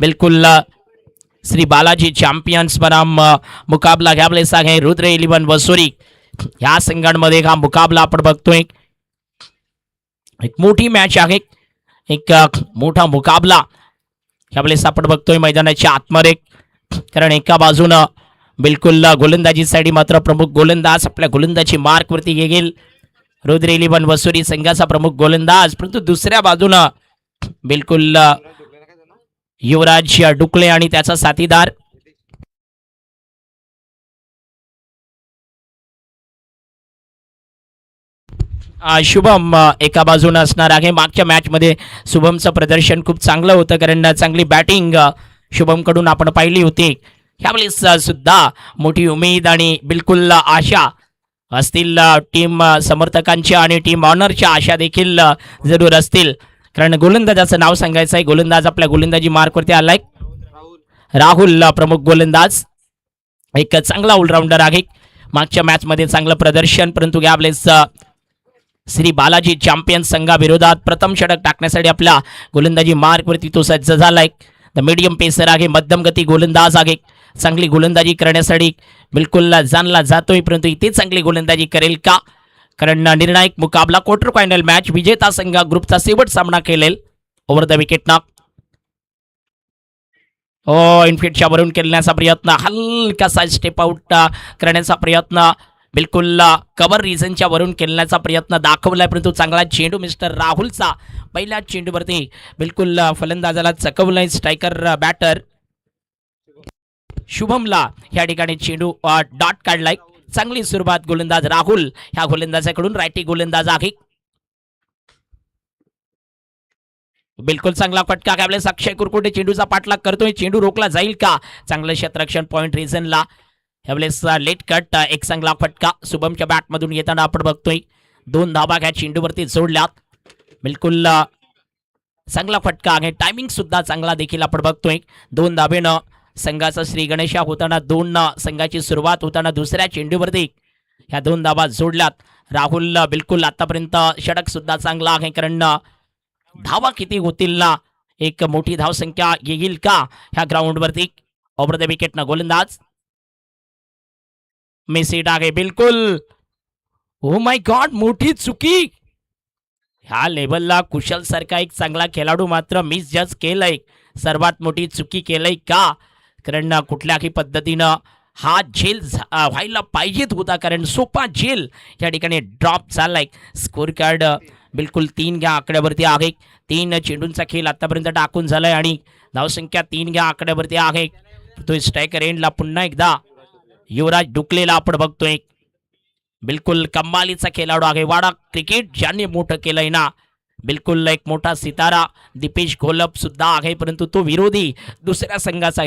बिल्कुल श्री बालाजी चॅम्पियन्स बनाम मुकाबला घ्यावले आहे रुद्र 11 वसुरी ह्या संघांमध्ये हा मुकाबला आपण बघतोय. एक मोठी मॅच आहे, एक मोठा मुकाबला ह्यावेळेस आपण बघतोय मैदानाच्या आतमध्ये. कारण एका बाजूनं बिलकुल गोलंदाजीसाठी मात्र प्रमुख गोलंदाज आपल्या गोलंदाजी मार्कवरती गेल रुद्र 11 वसुरी संघाचा प्रमुख गोलंदाज, परंतु दुसऱ्या बाजूनं बिलकुल युवराज डुकले आणि त्याचा साथीदार शुभम एका बाजूने असणार आहे. मागच्या मॅचमध्ये शुभमचं प्रदर्शन खूप चांगलं होतं, कारण चांगली बॅटिंग शुभमकडून आपण पाहिली होती. ह्यावेळेस सुद्धा मोठी उमेद आणि बिलकुल आशा असतील टीम समर्थकांच्या आणि टीम ऑनरच्या आशा देखील जरूर असतील. कारण गोलंदाजाचं नाव सांगायचं आहे. गोलंदाज आपल्या गोलंदाजी मार्कवरती आलाय राहुल, प्रमुख गोलंदाज, एक चांगला ऑलराऊंडर आहे. मागच्या मॅचमध्ये चांगलं प्रदर्शन, परंतु यावेळेस श्री बालाजी चॅम्पियन संघाविरोधात प्रथम षटक टाकण्यासाठी आपल्या गोलंदाजी मार्कवरती तो सज्ज झालाय. द मीडियम पेसर आहे, मध्यम गती गोलंदाज आहे. चांगली गोलंदाजी करण्यासाठी बिलकुल जाणला जातोय, परंतु इथे चांगली गोलंदाजी करेल का? कारण निर्णायक मुकाबला क्वार्टर फायनल मॅच विजेता संघ ग्रुपचा शेवट सामना खेळेल. Over the wicket knock. इनफिटच्या वरून केल्याचा प्रयत्न, हलकासा स्टेप आउट करण्याचा प्रयत्न, बिलकुल कव्हर रिझनच्या वरून केल्याचा प्रयत्न दाखवलाय, परंतु चांगला चेंडू मिस्टर राहुलचा पहिल्या चेंडूवरती बिलकुल फलंदाजाला चकवलाय. स्ट्रायकर बॅटर शुभमला या ठिकाणी चेंडू डॉट काढलाय. चांगली सुरुवात गोलंदाज राहुल ह्या गोलंदाजाकडून, रायटी गोलंदाज आहे. बिलकुल चांगला फटका यावेळेस अक्षय कुरकुटे चेंडूचा पाठलाग करतोय. चेंडू रोखला जाईल का? चांगलं क्षेत्ररक्षण पॉइंट रिझनला. यावेळेस लेट कट, एक चांगला फटका शुभमच्या बॅटमधून येताना आपण बघतोय. 2 धाबा ह्या चेंडूवरती जोडल्यात. बिलकुल चांगला फटका आहे. टायमिंग सुद्धा चांगला देखील आपण बघतोय. 2 धाबेनं संघाचा श्री गणेशा होताना, 2 संघाची सुरुवात होताना दुसऱ्या चेंडूवरती ह्या 2 धाबा जोडल्यात. राहुल बिलकुल आतापर्यंत षटक सुद्धा चांगला आहे, कारण धावा किती होतील ना, एक मोठी धावसंख्या येईल का ह्या ग्राउंडवरती? ओव्हर द विकेट ना गोलंदाज मेसेट आहे. बिलकुल ओ माय गॉड, मोठी चुकी. ह्या लेवलला कुशल सारखा एक चांगला खेळाडू मात्र मिस जज केलंय. सर्वात मोठी चुकी केलंय का? कारण कुठल्याही पद्धतीनं हा झेल व्हायला पाहिजेत होता, कारण सोपा झेल या ठिकाणी ड्रॉप झालाय. स्कोर कार्ड बिलकुल 3 घ्या आकड्यावरती आहे. 3 चेंडूंचा खेळ आतापर्यंत टाकून झालाय आणि धावसंख्या 3 घ्या आकड्यावरती आहे. तो स्ट्रायकर एंडला पुन्हा एकदा युवराज डुकलेला आपण बघतोय. बिलकुल कमालीचा खेळाडू आहे. वाडा क्रिकेट ज्याने मोठं केलंय ना, बिलकुल एक मोठा सितारा दीपेश घोलप सुद्धा आहे, परंतु तो विरोधी दुसऱ्या संघाचा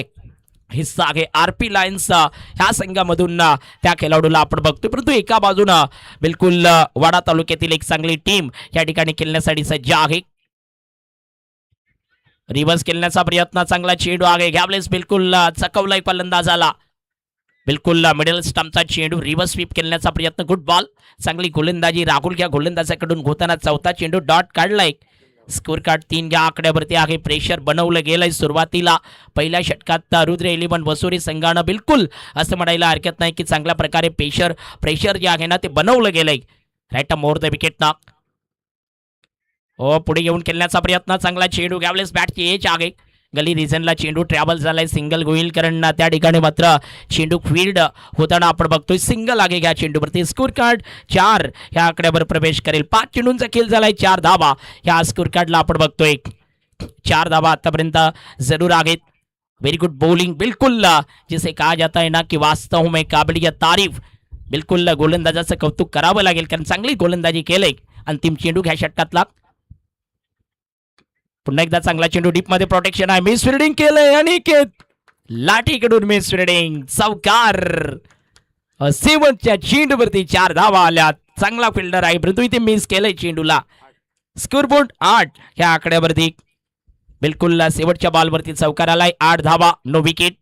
हिस्सा आहे. आरपी लायन्स ह्या संघामधून त्या खेळाडूला आपण बघतोय. परंतु एका बाजूनं बिलकुल वाडा तालुक्यातील एक चांगली टीम या ठिकाणी खेळण्यासाठी सज्ज आहे. रिव्हर्स खेळण्याचा प्रयत्न, चांगला चेंडू आहे. यावेळेस बिलकुल चकवलाय फलंदाजाला. बिलकुल मिडल स्टंपचा चेंडू रिव्हर्स स्वीप खेळण्याचा प्रयत्न, गुड बॉल. चांगली गोलंदाजी राहुल या गोलंदाजाकडून होताना चौथा चेंडू डॉट काढलाय. स्कोर कार्ड 3 घ्या आकड्यावरती आहे. प्रेशर बनवलं गेलंय सुरुवातीला पहिल्या षटकात रुद्र 11 वसुरी संघानं. बिलकुल असं म्हणायला हरकत नाही की चांगल्या प्रकारे प्रेशर जे आहे ना ते बनवलं गेलंय. Right more the wicket knock. पुढे येऊन खेळण्याचा प्रयत्न, चांगला चेंडू. यावेळेस बॅटची एज आहे. गली रिझनला चेंडू ट्रॅव्हल झालाय, सिंगल होईल, कारण त्या ठिकाणी मात्र चेंडू फील्ड होताना आपण बघतोय. सिंगल आहे या चेंडूवरती. स्कोर कार्ड 4 ह्या आकड्यावर प्रवेश करेल. 5 चेंडूंचा खेळ झालाय, 4 धावा ह्या स्कोर कार्डला आपण बघतोय. 4 धावा आतापर्यंत जरूर आहेत. Very good bowling. बिलकुल जिसे कहा जाता है ना कि वास्तव में काबिलियत तारीफ. बिलकुल गोलंदाजाचं कौतुक करावं लागेल, कारण चांगली गोलंदाजी केलंय. अंतिम चेंडू ह्या षटकातला. पुन्हा एकदा चांगला चेंडू डीप मध्ये प्रोटेक्शन आहे. मिस फिल्डिंग केलंय अनिकेत लाठीकडून. मिस फिल्डिंग, चौकार. शेवटच्या चेंडूवरती 4 धावा आल्या. चांगला फिल्डर आहे, परंतु इथे मिस केलंय चेंडूला. स्कोरबोर्ड 8 ह्या आकड्यावरती. बिलकुल शेवटच्या बॉलवरती चौकार आलाय. 8 धावा, नो विकेट.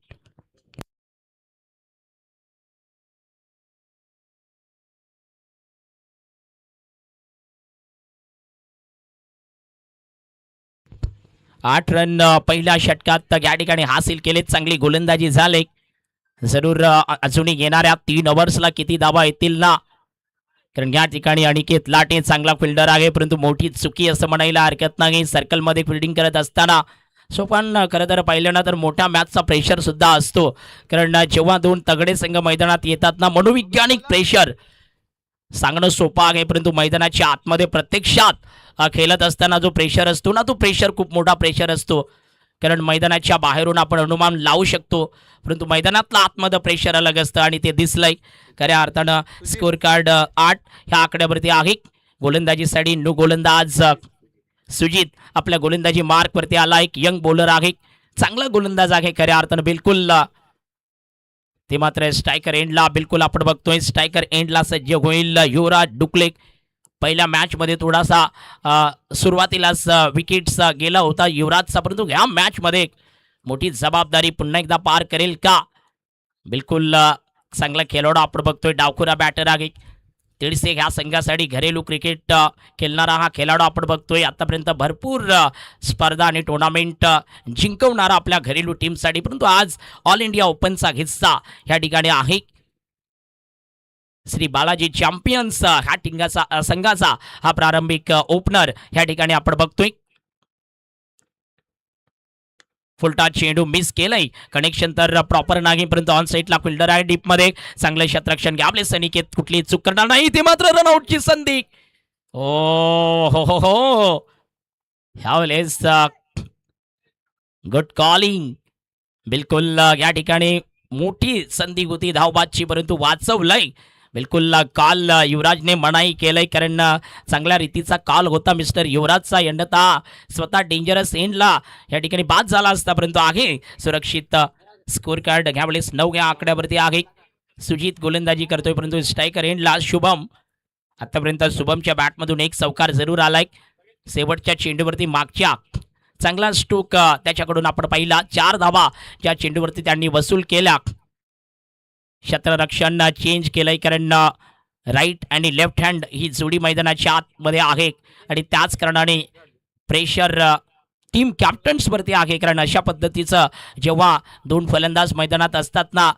8 रन पहिल्या षटकात या ठिकाणी हासिल केले. चांगली गोलंदाजी झाली. जरूर अजूनही येणाऱ्या 3 ओव्हर्सला किती धावा येतील ना, कारण या ठिकाणी अनिकेत लाटे चांगला फिल्डर आहे, परंतु मोठी चुकी असं म्हणायला हरकत नाही. सर्कलमध्ये फिल्डिंग करत असताना सो पण खरं तर पाहिलं ना तर मोठ्या मॅचचा प्रेशर सुद्धा असतो, कारण जेव्हा दोन तगडे संघ मैदानात येतात ना, मनोवैज्ञानिक प्रेशर सांगणं सोपं आहे, परंतु मैदानाच्या आतमध्ये प्रत्यक्षात खेळत असताना जो प्रेशर असतो ना, तो प्रेशर खूप मोठा प्रेशर असतो. कारण मैदानाच्या बाहेरून आपण अनुमान लावू शकतो, परंतु मैदानातलं आतमध्ये प्रेशर अलग असतं आणि ते दिसलंय. खऱ्या अर्थानं स्कोअर कार्ड 8 ह्या आकड्यावरती आहे. गोलंदाजीसाठी नो गोलंदाज सुजित आपल्या गोलंदाजी मार्कवरती आला. एक यंग बॉलर आहे, चांगला गोलंदाज आहे खऱ्या अर्थानं. बिलकुल ते मात्र स्ट्रायकर एंडला बिलकुल आपण बघतोय स्ट्रायकर एंडला सज्ज होईल युवराज डुकले. पहिल्या मॅचमध्ये थोडासा सुरुवातीलाच विकेट्स गेला होता युवराजचा, परंतु ह्या मॅचमध्ये मोठी जबाबदारी पुन्हा एकदा पार करेल का? बिलकुल चांगला खेळाडू आपण बघतोय. डावखुरा बॅटर आहे. तिडसे ह्या संघासाठी घरेलू क्रिकेट खेळणारा हा खेळाडू आपण बघतोय. आतापर्यंत भरपूर स्पर्धा आणि टुर्नामेंट जिंकवणारा आपल्या घरेलू टीमसाठी, परंतु आज ऑल इंडिया ओपनचा हिस्सा ह्या ठिकाणी आहे. श्री बालाजी चॅम्पियन्स ह्या संघाचा हा प्रारंभिक ओपनर ह्या ठिकाणी आपण बघतोय. फुलटा चेंडू मिस केलंय. कनेक्शन तर प्रॉपर नाही, परंतु ऑन साईडला फिल्डर आहे डीपमध्ये. चांगलं क्षेत्ररक्षण घ्यावले सनिकेत, कुठली चूक करणार नाही. ते मात्र रनआउटची संधी. ओ हो हो हो, ह्यावेळेस गुड कॉलिंग. बिलकुल या ठिकाणी मोठी संधी होती धावबादची, परंतु वाचवलंय. बिलकुल काल युवराजने मनाई केलंय, कारण चांगल्या रीतीचा कॉल होता मिस्टर युवराजचा. यंडता स्वतः डेंजरस एंडला या ठिकाणी बाद झाला असता, परंतु आहे सुरक्षित. स्कोअर कार्ड ह्यावेळेस 9 या आकड्यावरती आहे. सुजित गोलंदाजी करतोय, परंतु स्ट्रायकर एंडला शुभम. आतापर्यंत शुभमच्या बॅटमधून एक चौकार जरूर आलाय. शेवटच्या चेंडूवरती मागच्या चांगला स्ट्रोक त्याच्याकडून आपण पाहिला. 4 धावा ज्या चेंडूवरती त्यांनी वसूल केल्या. क्षेत्ररक्षण चेंज केलंय, कारण राईट आणि लेफ्ट हँड ही जोडी मैदानाच्या आतमध्ये आहे आणि त्याच कारणाने प्रेशर टीम कॅप्टन्सवरती आहे. कारण अशा पद्धतीचं जेव्हा 2 फलंदाज मैदानात असतात ना,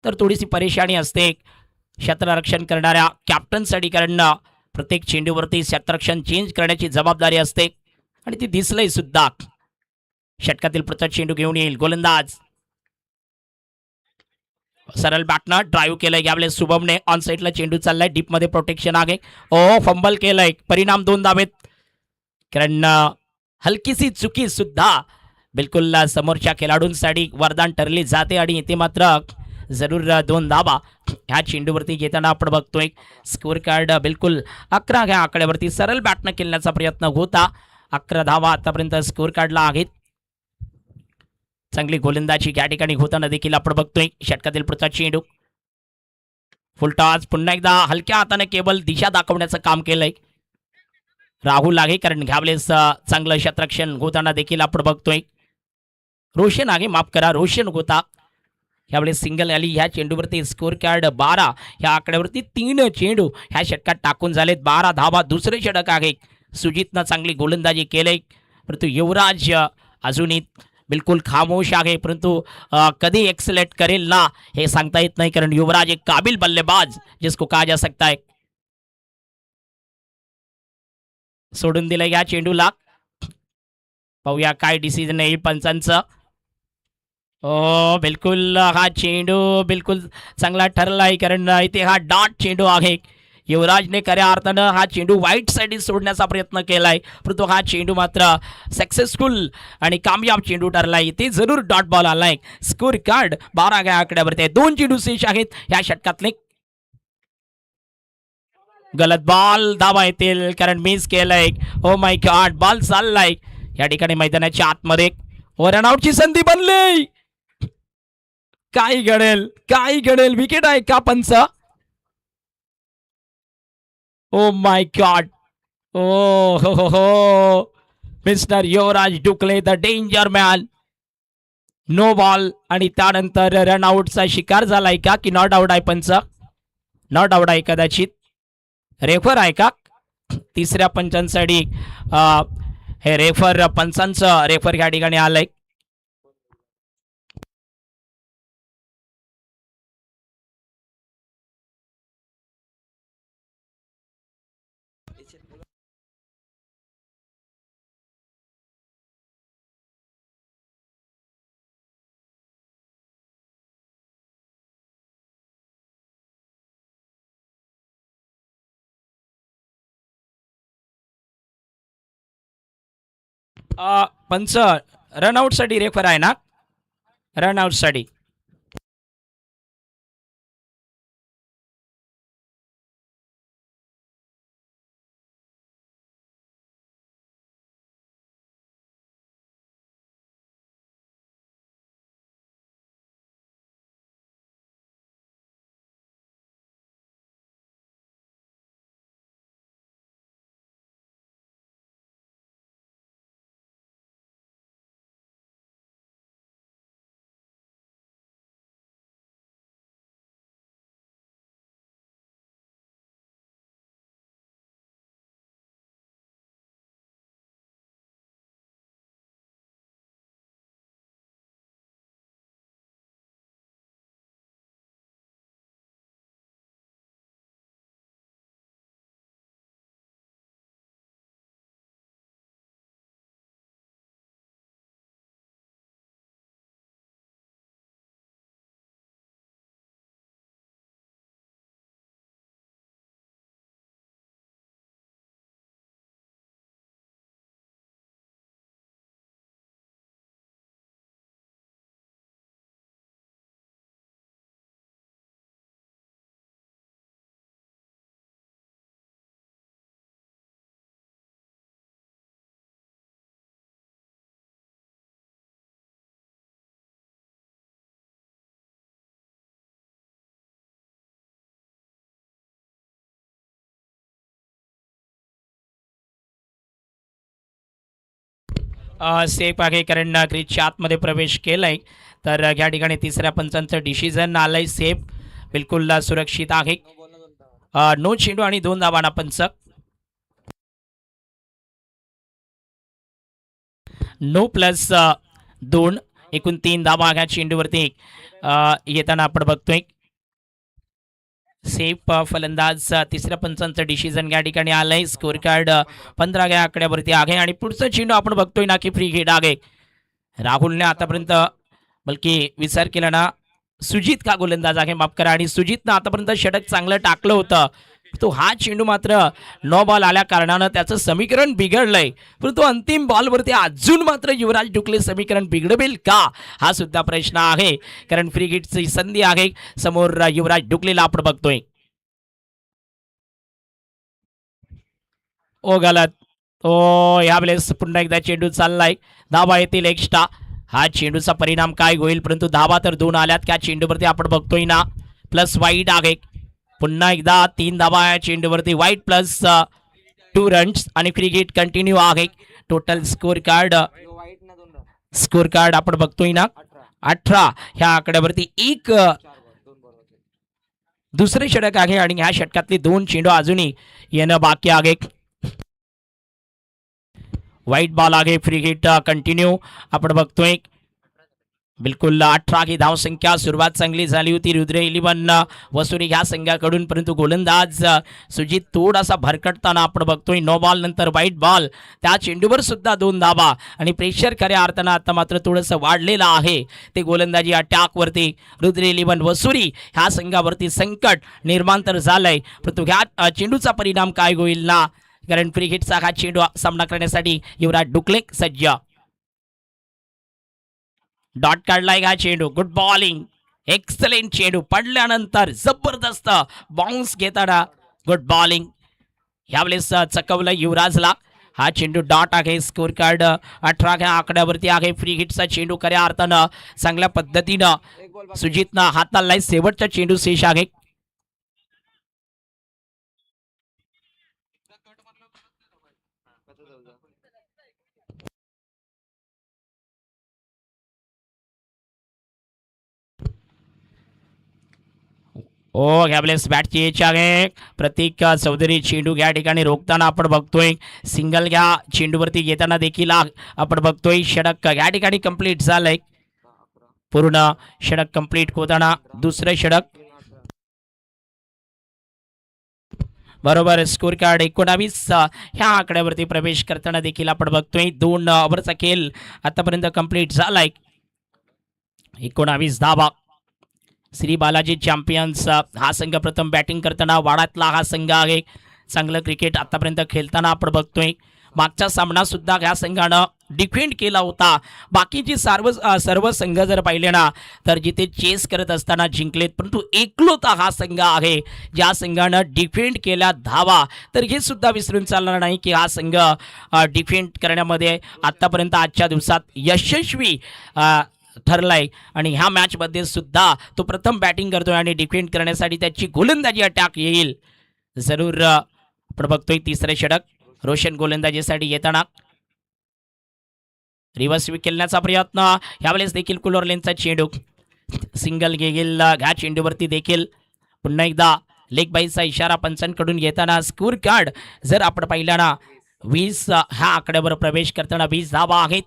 तर थोडीशी परेशानी असते क्षेत्ररक्षण करणाऱ्या कॅप्टनसाठी, कारण प्रत्येक चेंडूवरती क्षेत्ररक्षण चेंज करण्याची जबाबदारी असते आणि ती दिसलंय सुद्धा. षटकातील प्रत्येक चेंडू घेऊन येईल गोलंदाज. सरळ बॅटनं ड्राईव्ह केलंय. यावेळेस शुभमने ऑन साईडला चेंडू चाललाय, डीपमध्ये प्रोटेक्शन आहे. ओ फंबल केलंय, परिणाम 2 धावेत, कारण हलकीशी चुकी सुद्धा बिलकुल समोरच्या खेळाडूंसाठी वरदान ठरली जाते आणि इथे मात्र जरूर 2 धावा ह्या चेंडूवरती घेताना आपण बघतोय. स्कोअर कार्ड बिलकुल 11 ह्या आकड्यावरती सरळ बॅटनं खेळण्याचा प्रयत्न होता. 11 धावा आतापर्यंत स्कोअर कार्डला आहेत. चांगली गोलंदाजी या ठिकाणी होताना देखील आपण बघतोय. षटकातील पुढचा चेंडू फुलटॉस पुन्हा एकदा हलक्या हाताने केवळ दिशा दाखवण्याचं काम केलंय राहुल आहे, कारण ह्यावेळेस चांगलं क्षेत्ररक्षण होताना देखील आपण बघतोय. रोशन आहे, माफ करा, रोशन होता. ह्यावेळेस सिंगल आली ह्या चेंडूवरती. स्कोअर कार्ड 12 ह्या आकड्यावरती 3 चेंडू ह्या षटकात टाकून झालेत. 12 धावा दुसरे षटक आहे. सुजितनं चांगली गोलंदाजी केलंय, परंतु युवराज अजूनही बिलकुल खामोश आहे, परंतु कधी एक्सलेट करेल ना हे सांगता येत नाही, कारण युवराज एक काबिल बल्लेबाज जिसको कहा जा सकता है. सोडून दिलं या चेंडूला. पाहूया काय डिसिजन येईल पंचांचं. ओ बिलकुल हा चेंडू बिलकुल चांगला ठरलाय, कारण इथे हा डॉट चेंडू आहे. युवराजने खऱ्या अर्थानं हा चेंडू वाईट साईड सोडण्याचा प्रयत्न केलाय, परंतु हा चेंडू मात्र सक्सेसफुल आणि कामयाब चेंडू ठरलाय. इथे जरूर डॉट बॉल आलाय. स्कोअर कार्ड 12 या आकड्यावरती 2 चेंडू शेष आहेत या षटकातले. गलत बॉल, धावा येतील, कारण मिस केलंय. ओ माय गॉड, बॉल चाललाय या ठिकाणी मैदानाच्या आतमध्ये. रनआउटची संधी बनली. काय घडेल, काय घडेल, विकेट आहे का पंच? ओ माय गॉड, ओ हो, मिस्टर युवराज डुकले the danger man. No ball आणि त्यानंतर रनआउटचा शिकार झालाय का की नॉट आउट आहे पंच? नॉट आउट आहे कदाचित. रेफर आहे का? तिसऱ्या पंचांसाठी हे रेफर पंचांचं रेफर या ठिकाणी आलंय. पंच रनआउट साठी रेफर आहे ना, रनआउट साठी. सेफ आहे कारण क्रीजच्या आतमध्ये प्रवेश केलाय. तर या ठिकाणी तिसऱ्या पंचांचं डिसिजन आलंय सेफ, बिलकुल सुरक्षित आहे. नो चेंडू आणि 2 धावांना पंच. नो प्लस 2 एकूण 3 धावा ह्या चेंडूवरती येताना आपण बघतोय. सेफ फलंदाज तिसऱ्या पंचांचं डिसिजन या ठिकाणी आलंय. स्कोर कार्ड 15 या आकड्यावरती आहे आणि पुढचा चेंडू आपण बघतोय ना की फ्री हिट आहे. राहुलने आतापर्यंत बल्कि विचार केला ना, सुजित का गोलंदाज आहे माफ करा, आणि सुजितनं आतापर्यंत षटक चांगलं टाकलं होतं. तो हा चेंडू मात्र नो बॉल आल्या कारणानं त्याचं समीकरण बिघडलंय. परंतु अंतिम बॉलवरती अजून मात्र युवराज डुकले समीकरण बिघडवेल का, हा सुद्धा प्रश्न आहे. कारण फ्री हिटची संधी आहे समोर युवराज डुकलेला आपण बघतोय. ओ गलत. तो यावेळेस पुन्हा एकदा चेंडू चाललाय. धावा येतील एक्स्ट्रा. हा चेंडूचा परिणाम काय होईल, परंतु धावा तर 2 आल्यात त्या चेंडूवरती आपण बघतोय ना. प्लस वाईट आहे. पुन्हा एकदा 3 धावा या चेंडूवरती वाईट प्लस 2 रन्स आणि फ्री हिट कंटिन्यू आहे. टोटल स्कोर कार्ड आपण बघतोय ना 18 ह्या आकड्यावरती एक दुसरे षटक आहे आणि ह्या षटकातले 2 चेंडू अजूनही येणं बाकी आहे. वाईट बॉल आहे. फ्री हिट कंटिन्यू आपण बघतोय. बिलकुल 18 ही धावसंख्या. सुरुवात चांगली झाली होती रुद्र 11 वसुरी ह्या संघाकडून, परंतु गोलंदाज सुजित थोडासा भरकटताना आपण बघतोय. नो बॉल नंतर वाईट बॉल, त्या चेंडूवर सुद्धा 2 धावा आणि प्रेशर खऱ्या अर्थानं आता मात्र थोडंसं वाढलेलं आहे. ते गोलंदाजी अटॅकवरती रुद्र 11 वसुरी ह्या संघावरती संकट निर्माण तर झालंय, परंतु ह्या चेंडूचा परिणाम काय होईल ना, कारण फ्री हिटचा हा चेंडू सामना करण्यासाठी युवराज डुकले सज्ज. डॉट काढलाय का चेंडू. गुड बॉलिंग, एक्सलेंट चेंडू पडल्यानंतर जबरदस्त बाउन्स घेताना गुड बॉलिंग. यावेळेस चकवलं युवराजला. हा चेंडू डॉट आहे. स्कोर कार्ड 18 ह्या आकड्यावरती आहे. फ्री हिटचा चेंडू खऱ्या अर्थानं चांगल्या पद्धतीनं सुजितनं हाताळलाय. शेवटचा चेंडू शेष आहे. ओ ह्यावेळेस बॅटची एच आहे. प्रतीक चौधरी चेंडू या ठिकाणी रोखताना आपण बघतोय. सिंगल घ्या चेंडूवरती येताना देखील आपण बघतोय. षटक या ठिकाणी कंप्लीट झालंय. पूर्ण षटक कंप्लीट होताना दुसरं षटक. बरोबर स्कोर कार्ड 19 ह्या आकड्यावरती प्रवेश करताना देखील आपण बघतोय. 2 ओव्हरचा खेळ आतापर्यंत कंप्लीट झालाय. 19 धावा. श्री बालाजी चॅम्पियन्स हा संघ प्रथम बॅटिंग करताना वाडातला हा संघ आहे. चांगलं क्रिकेट आतापर्यंत खेळताना आपण बघतोय. मागचा सामना सुद्धा ह्या संघानं डिफेंड केला होता. बाकीची सर्व संघ जर पाहिले ना तर जिथे चेस करत असताना जिंकलेत, परंतु एकलोता हा संघ आहे ज्या संघानं डिफेंड केल्या धावा. तर हे सुद्धा विसरून चालणार नाही की हा संघ डिफेंड करण्यामध्ये आतापर्यंत आजच्या दिवसात यशस्वी ठरलाय. आणि ह्या मॅचमध्ये सुद्धा तो प्रथम बॅटिंग करतोय आणि डिफेंड करण्यासाठी त्याची गोलंदाजी अटॅक येईल. जरूर आपण बघतोय. तिसरे षटक रोशन गोलंदाजीसाठी येताना रिव्हर्स खेळण्याचा प्रयत्न. ह्यावेळेस देखील कुलर लेनचा चेंडू सिंगल घेईल. ह्या चेंडूवरती देखील पुन्हा एकदा लेग बाईचा इशारा पंचांकडून घेताना स्कोर कार्ड जर आपण पाहिला ना 20 ह्या आकड्यावर प्रवेश करताना 20 धावा आहेत.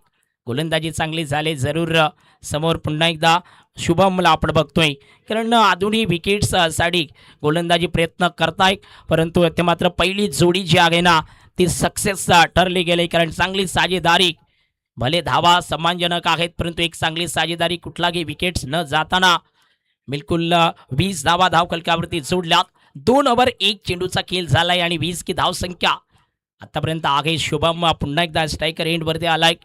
गोलंदाजी चांगली झाली. जरूर समोर पुन्हा एकदा शुभमला आपण बघतोय, कारण अजूनही विकेट्स साठी गोलंदाजी प्रयत्न करताय, परंतु ते मात्र पहिली जोडी जी आहे ना ती सक्सेस ठरली गेली. कारण चांगली साजेदारी, भले धावा सम्मानजनक आहेत परंतु एक चांगली साजेदारी, कुठलाही विकेट्स न जाताना बिलकुल 20 धावा धावफलकावरती जोडल्यात. 2 ओव्हर 1 चेंडूचा खेळ झालाय आणि 20 की धावसंख्या आतापर्यंत आहे. शुभम पुन्हा एकदा स्ट्रायकर एंडवरती आलाय.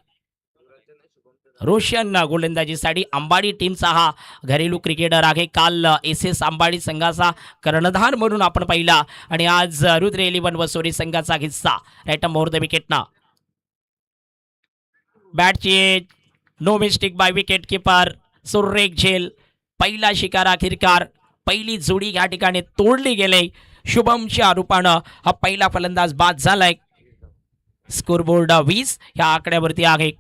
रोशन गोलंदाजीसाठी अंबाडी टीमचा हा घरेलू क्रिकेटर आहे. काल एस अंबाडी संघाचा कर्णधार म्हणून आपण पाहिला आणि आज रुद्र 11 वसोरी संघाचा हिस्सा. राईट मोर द विकेटना बॅटची no mistake by wicket keeper सुरेख झेल. पहिला शिकार अखेरकार, पहिली जोडी या ठिकाणी तोडली गेले. शुभमच्या रूपानं हा पहिला फलंदाज बाद झालाय. स्कोरबोर्ड 20 ह्या आकड्यावरती आहे.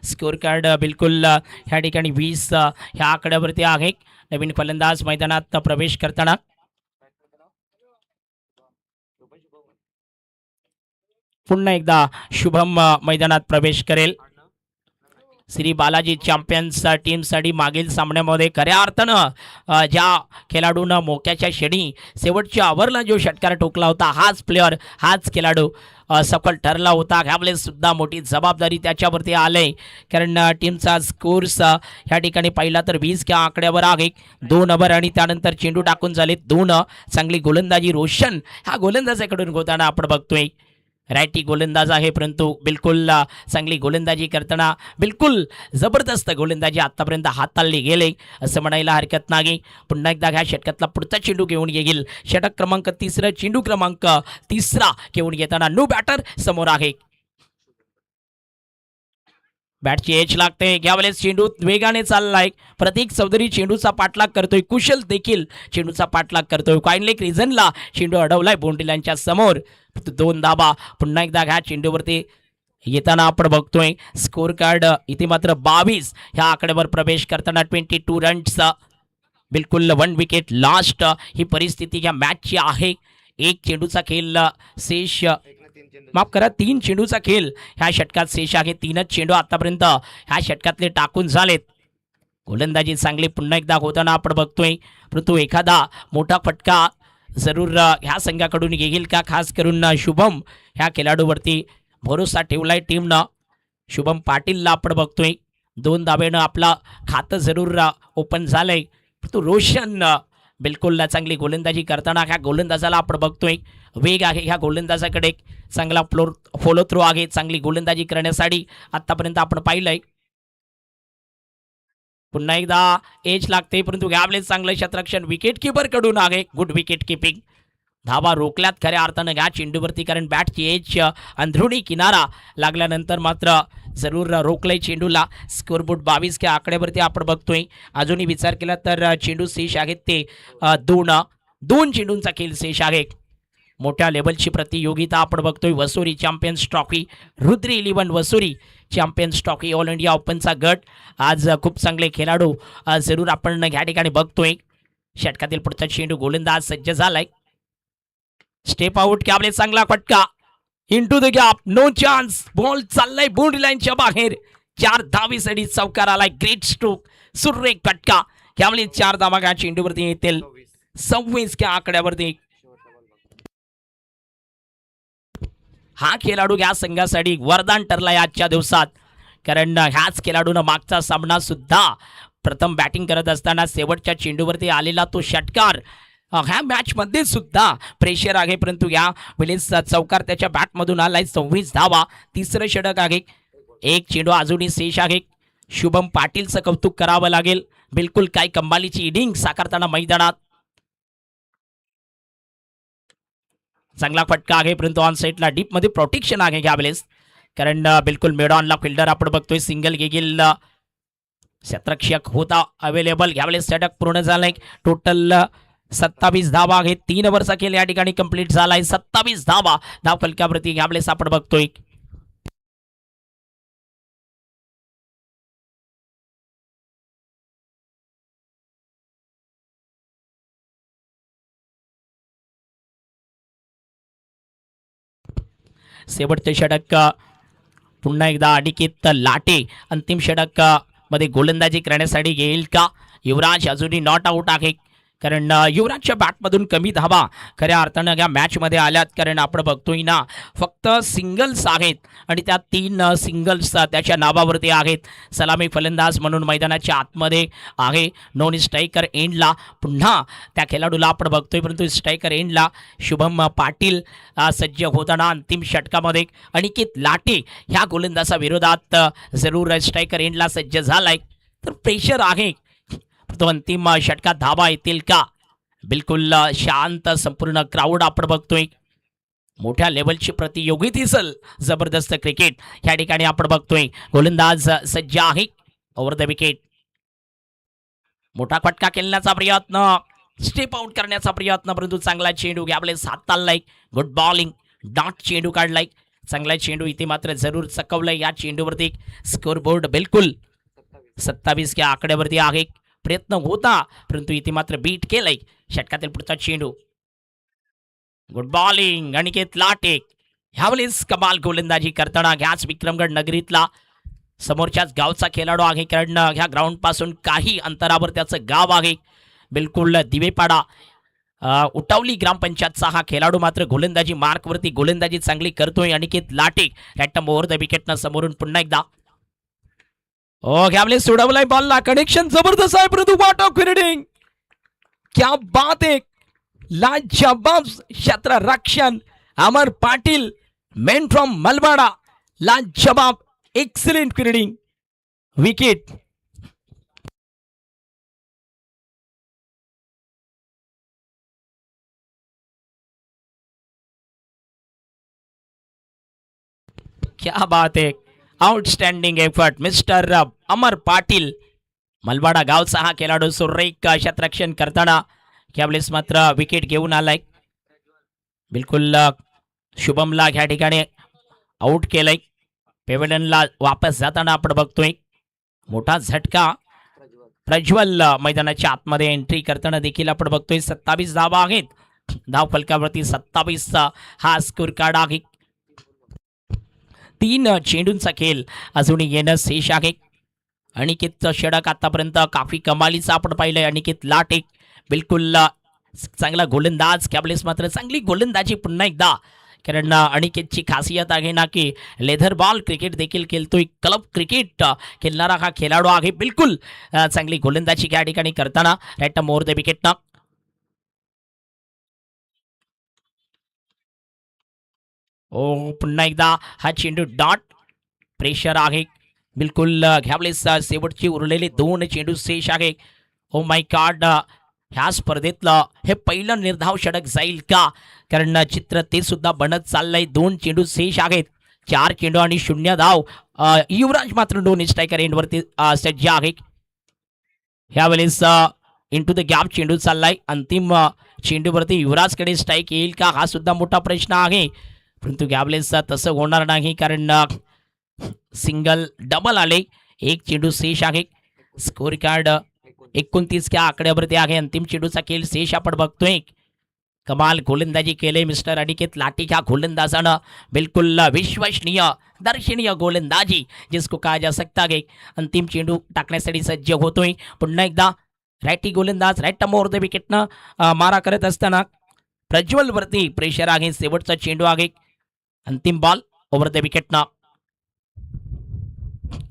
स्कोर कार्ड बिलकुल ह्या ठिकाणी 20 ह्या आकड्यावरती आहे. नवीन फलंदाज मैदानात प्रवेश करताना पुन्हा एकदा शुभम मैदानात प्रवेश करेल. श्री बालाजी चॅम्पियन्स टीमसाठी मागील सामन्यामध्ये खऱ्या अर्थानं ज्या खेळाडूनं मोक्याच्या क्षणी शेवटच्या ओव्हरला जो षटकार ठोकला होता हाच प्लेअर, हाच खेळाडू सफल ठरला होता. ह्यावेळेस सुद्धा मोठी जबाबदारी त्याच्यावरती आले, कारण टीमचा स्कोर्स ह्या ठिकाणी पाहिला तर 20 च्या आकड्यावर आहे. 2 ओव्हर आणि त्यानंतर चेंडू टाकून झाले 2. चांगली गोलंदाजी रोशन ह्या गोलंदाजाकडून होताना आपण बघतोय. रायटी गोलंदाज आहे परंतु बिलकुल चांगली गोलंदाजी करताना बिलकुल जबरदस्त गोलंदाजी आतापर्यंत हाताळली गेले असं म्हणायला हरकत नाही. पुन्हा एकदा ह्या षटकातला पुढचा चेंडू घेऊन येईल. षटक क्रमांक 3, चेंडू क्रमांक 3 घेऊन येताना नो बॅटर समोर आहे. बॅटची एच लागते. यावेळेस चेंडू वेगाने चाललाय. प्रतीक चौधरी चेंडूचा पाठलाग करतोय. कुशल देखील चेंडूचा पाठलाग करतोय. क्वाइनलेक रिझनला चेंडू अडवलाय बोंडिलांच्या समोर. 2 धाबा. पुन्हा एकदा ह्या चेंडूवरती येताना आपण बघतोय. स्कोर कार्ड इथे मात्र 22 ह्या आकड्यावर प्रवेश करताना 22 रन्स. बिलकुल 1 विकेट लास्ट ही परिस्थिती या मॅचची आहे. 1 चेंडूचा खेळ शेष, माफ करा 3 चेंडूचा खेळ ह्या षटकात शेष आहे. 3च चेंडू आतापर्यंत ह्या षटकातले टाकून झालेत. गोलंदाजी चांगली पुन्हा एकदा होताना आपण बघतोय, परंतु एखादा मोठा फटका जरूर ह्या संघाकडून येईल का? खास करून शुभम ह्या खेळाडूवरती भरोसा ठेवलाय टीमनं. शुभम पाटीलला आपण बघतोय 2 धाब्यानं आपला खातं जरूर ओपन झालंय. परंतु रोशन बिलकुल चांगली गोलंदाजी करताना ह्या गोलंदाजाला आपण बघतोय. वेग आहे ह्या गोलंदाजाकडे, चांगला फॉलो थ्रो आहे चांगली गोलंदाजी करण्यासाठी आतापर्यंत आपण पाहिलंय. पुन्हा एकदा एज लागते, परंतु यावेळेस चांगलं क्षेत्ररक्षण विकेट कीपर कडून आहे. Good wicket keeping. धावा रोखल्यात खऱ्या अर्थानं घ्या चेंडूवरती, कारण बॅटची एज अंधरुणी किनारा लागल्यानंतर मात्र जरूर रोखलंय चेंडूला. स्कोरबोर्ड 22 च्या आकड्यावरती आपण बघतोय. अजूनही विचार केला तर चेंडू शेष आहेत ते दोन चेंडूंचा खेळ शेष आहे. मोठ्या लेवलची प्रतियोगिता आपण बघतोय. वसुरी चॅम्पियन्स ट्रॉफी, रुद्री 11 Vasuri champions trophy all India ओपनचा गट. आज खूप चांगले खेळाडू जरूर आपण या ठिकाणी बघतोय. षटकातील पुढचा चेंडू गोलंदाज सज्ज झालाय. स्टेप आउट कॅबले, चांगला फटका into the gap, no chance. Ball चाललाय बाउंड्री लाईनच्या बाहेर. 4 धावीसाठी चौकार आलाय. ग्रेट स्ट्रोक, सुरेख फटका. कॅबले 4 धावा या चेंडूवरती येतील. 26 च्या आकड्यावरती हा खेळाडू या संघासाठी वरदान ठरलाय आजच्या दिवसात, कारण ह्याच खेळाडूनं मागचा सामना सुद्धा प्रथम बॅटिंग करत असताना शेवटच्या चेंडूवरती आलेला तो षटकार ह्या मॅचमध्ये सुद्धा प्रेशर आहे, परंतु या वेळेस चौकार त्याच्या बॅटमधून आलाय. 26 धावा, तिसरं षटक आहे. एक चेंडू अजूनही शेष आहे. शुभम पाटीलचं कौतुक करावं लागेल. बिलकुल काय कमालीची इनिंग साकारताना मैदानात. चांगला फटका आहे, परंतु ऑन साईडला डीपमध्ये प्रोटेक्शन आहे यावेळेस, कारण बिलकुल मेडॉनला फिल्डर आपण बघतोय. सिंगल गेगील क्षेत्ररक्षक होता अवेलेबल. यावेळेस षटक पूर्ण झालंय. टोटल 27 धावा आहेत. 3 ओव्हरचा खेळ या ठिकाणी कंप्लीट झालाय. 27 धावा धाव फलकावरती यावेळेस आपण बघतोय. शेवटचे षटक पुन्हा एकदा अनिकेत लाटे अंतिम षटक मध्ये गोलंदाजी करण्यासाठी येईल का? युवराज अजूनही नॉट आउट आहे, कारण युवराजच्या बॅटमधून कमी धावा खऱ्या अर्थानं या मॅचमध्ये आल्यात, कारण आपण बघतोय ना फक्त सिंगल्स आहेत आणि त्या 3 सिंगल्स त्याच्या नावावरती आहेत. सलामी फलंदाज म्हणून मैदानाच्या आतमध्ये आहे. नॉन स्ट्रायकर एंडला पुन्हा त्या खेळाडूला आपण बघतोय, परंतु स्ट्रायकर एंडला शुभम पाटील सज्ज होताना अंतिम षटकामध्ये अनिकेत लाटे ह्या गोलंदाजा विरोधात जरूर स्ट्रायकर एंडला सज्ज झालाय. तर प्रेशर आहे. तो अंतिम षटकात धावा येतील का? बिलकुल शांत संपूर्ण क्राऊड आपण बघतोय. मोठ्या लेवलची प्रतियोगिता दिसल. जबरदस्त क्रिकेट या ठिकाणी आपण बघतोय. गोलंदाज सज्ज आहे. Over the wicket. मोठा फटका खेळण्याचा प्रयत्न, स्टेप आउट करण्याचा प्रयत्न, परंतु चांगला चेंडू आपले हात चाललाय. गुड बॉलिंग, डॉट चेंडू काढलाय. चांगला चेंडू इथे मात्र जरूर चकवलाय. या चेंडूवरती स्कोरबोर्ड बिलकुल 27 या आकड्यावरती आहे. प्रयत्न होता, परंतु इथे मात्र बीट केलंय. षटकातील पुढचा चेंडू. Good bowling Aniket latte. ह्यावेळेस कमाल गोलंदाजी करताना ह्याच विक्रमगड नगरीतला समोरच्याच गावचा खेळाडू आहे, कारण ह्या ग्राउंड पासून काही अंतरावर त्याचं गाव आहे. बिलकुल दिवेपाडा उटावली ग्रामपंचायतचा हा खेळाडू मात्र गोलंदाजी मार्कवरती गोलंदाजी चांगली करतोय. अनिकेत लाटे रॅटम ओव्हर द विकेटनं समोरून पुन्हा एकदा यावेळेस सोडवलाय बॉलला. कनेक्शन जबरदस्त आहे, परंतु वॉट ऑफ फिल्डिंग, क्या बात है. लाजवाब क्षेत्ररक्षण अमर पाटील मेन फ्रॉम मलबाडा. लाजवाब, एक्सलेंट फिल्डिंग, विकेट. क्या बात है, आउटस्टँडिंग एफर्ट मिस्टर अमर पाटील. मलबाडा गावचा हा खेळाडू सुरेख क्षेत्ररक्षण करताना यावेळेस मात्र विकेट घेऊन आलाय. बिलकुल शुभमला ह्या ठिकाणी आउट केलंय. पेव्हलियनला वापस जाताना आपण बघतोय मोठा झटका. प्रज्वल मैदानाच्या आतमध्ये एंट्री करताना देखील आपण बघतोय. 27 धावा आहेत. धाव फलकावरती 27 हा स्कोर कार्ड आहे. 3 चेंडूंचा खेळ अजूनही येणं शेष आहे. अनिकेतचं षटक आतापर्यंत काफी कमालीचं आपण पाहिलंय. अनिकेत लाटे बिलकुल चांगला गोलंदाज. कॅबलेस मात्र चांगली गोलंदाजी पुन्हा एकदा, कारण अनिकेतची खासियत आहे ना की लेदर बॉल क्रिकेट देखील खेळतोय. क्लब क्रिकेट खेळणारा हा खेळाडू आहे. बिलकुल चांगली गोलंदाजी या ठिकाणी करताना रॅटम ओव्हर द विकेटनं पुन्हा एकदा हा चेंडू डॉट. प्रेशर आहे बिलकुल. घ्यावलेस शेवटची उरलेले 2 चेंडू शेष आहे. ओ माय गॉड, ह्या स्पर्धेतलं हे पहिलं निर्धाव षटक जाईल का? कारण चित्र ते सुद्धा बनत चाललंय. 2 चेंडू शेष आहेत. 4 चेंडू आणि 0 धाव. युवराज मात्र 2 स्ट्रायकर एंडवरती सज्ज आहे. ह्यावेळेस इंटू द गॅप चेंडू चाललाय. अंतिम चेंडूवरती युवराजकडे स्ट्राईक येईल का? हा सुद्धा मोठा प्रश्न आहे. परंतु यावेळेस तसं होणार नाही, कारण सिंगल डबल आले. 1 चेंडू शेष आहे. स्कोर कार्ड 29 च्या आकड्यावरती आहे. अंतिम चेंडूचा खेळ शेष आपण बघतोय. कमाल गोलंदाजी केले मिस्टर अनिकेत लाठी ह्या गोलंदाजानं. बिलकुल विश्वसनीय दर्शनीय गोलंदाजी जिसको कहा जा सकता है. अंतिम चेंडू टाकण्यासाठी सज्ज होतोय. पुन्हा एकदा रायटी गोलंदाज राईट मोर द विकेटनं मारा करत असताना प्रज्वलवरती प्रेशर आहे. शेवटचा चेंडू आहे. अंतिम बॉल ओव्हर द विकेटनं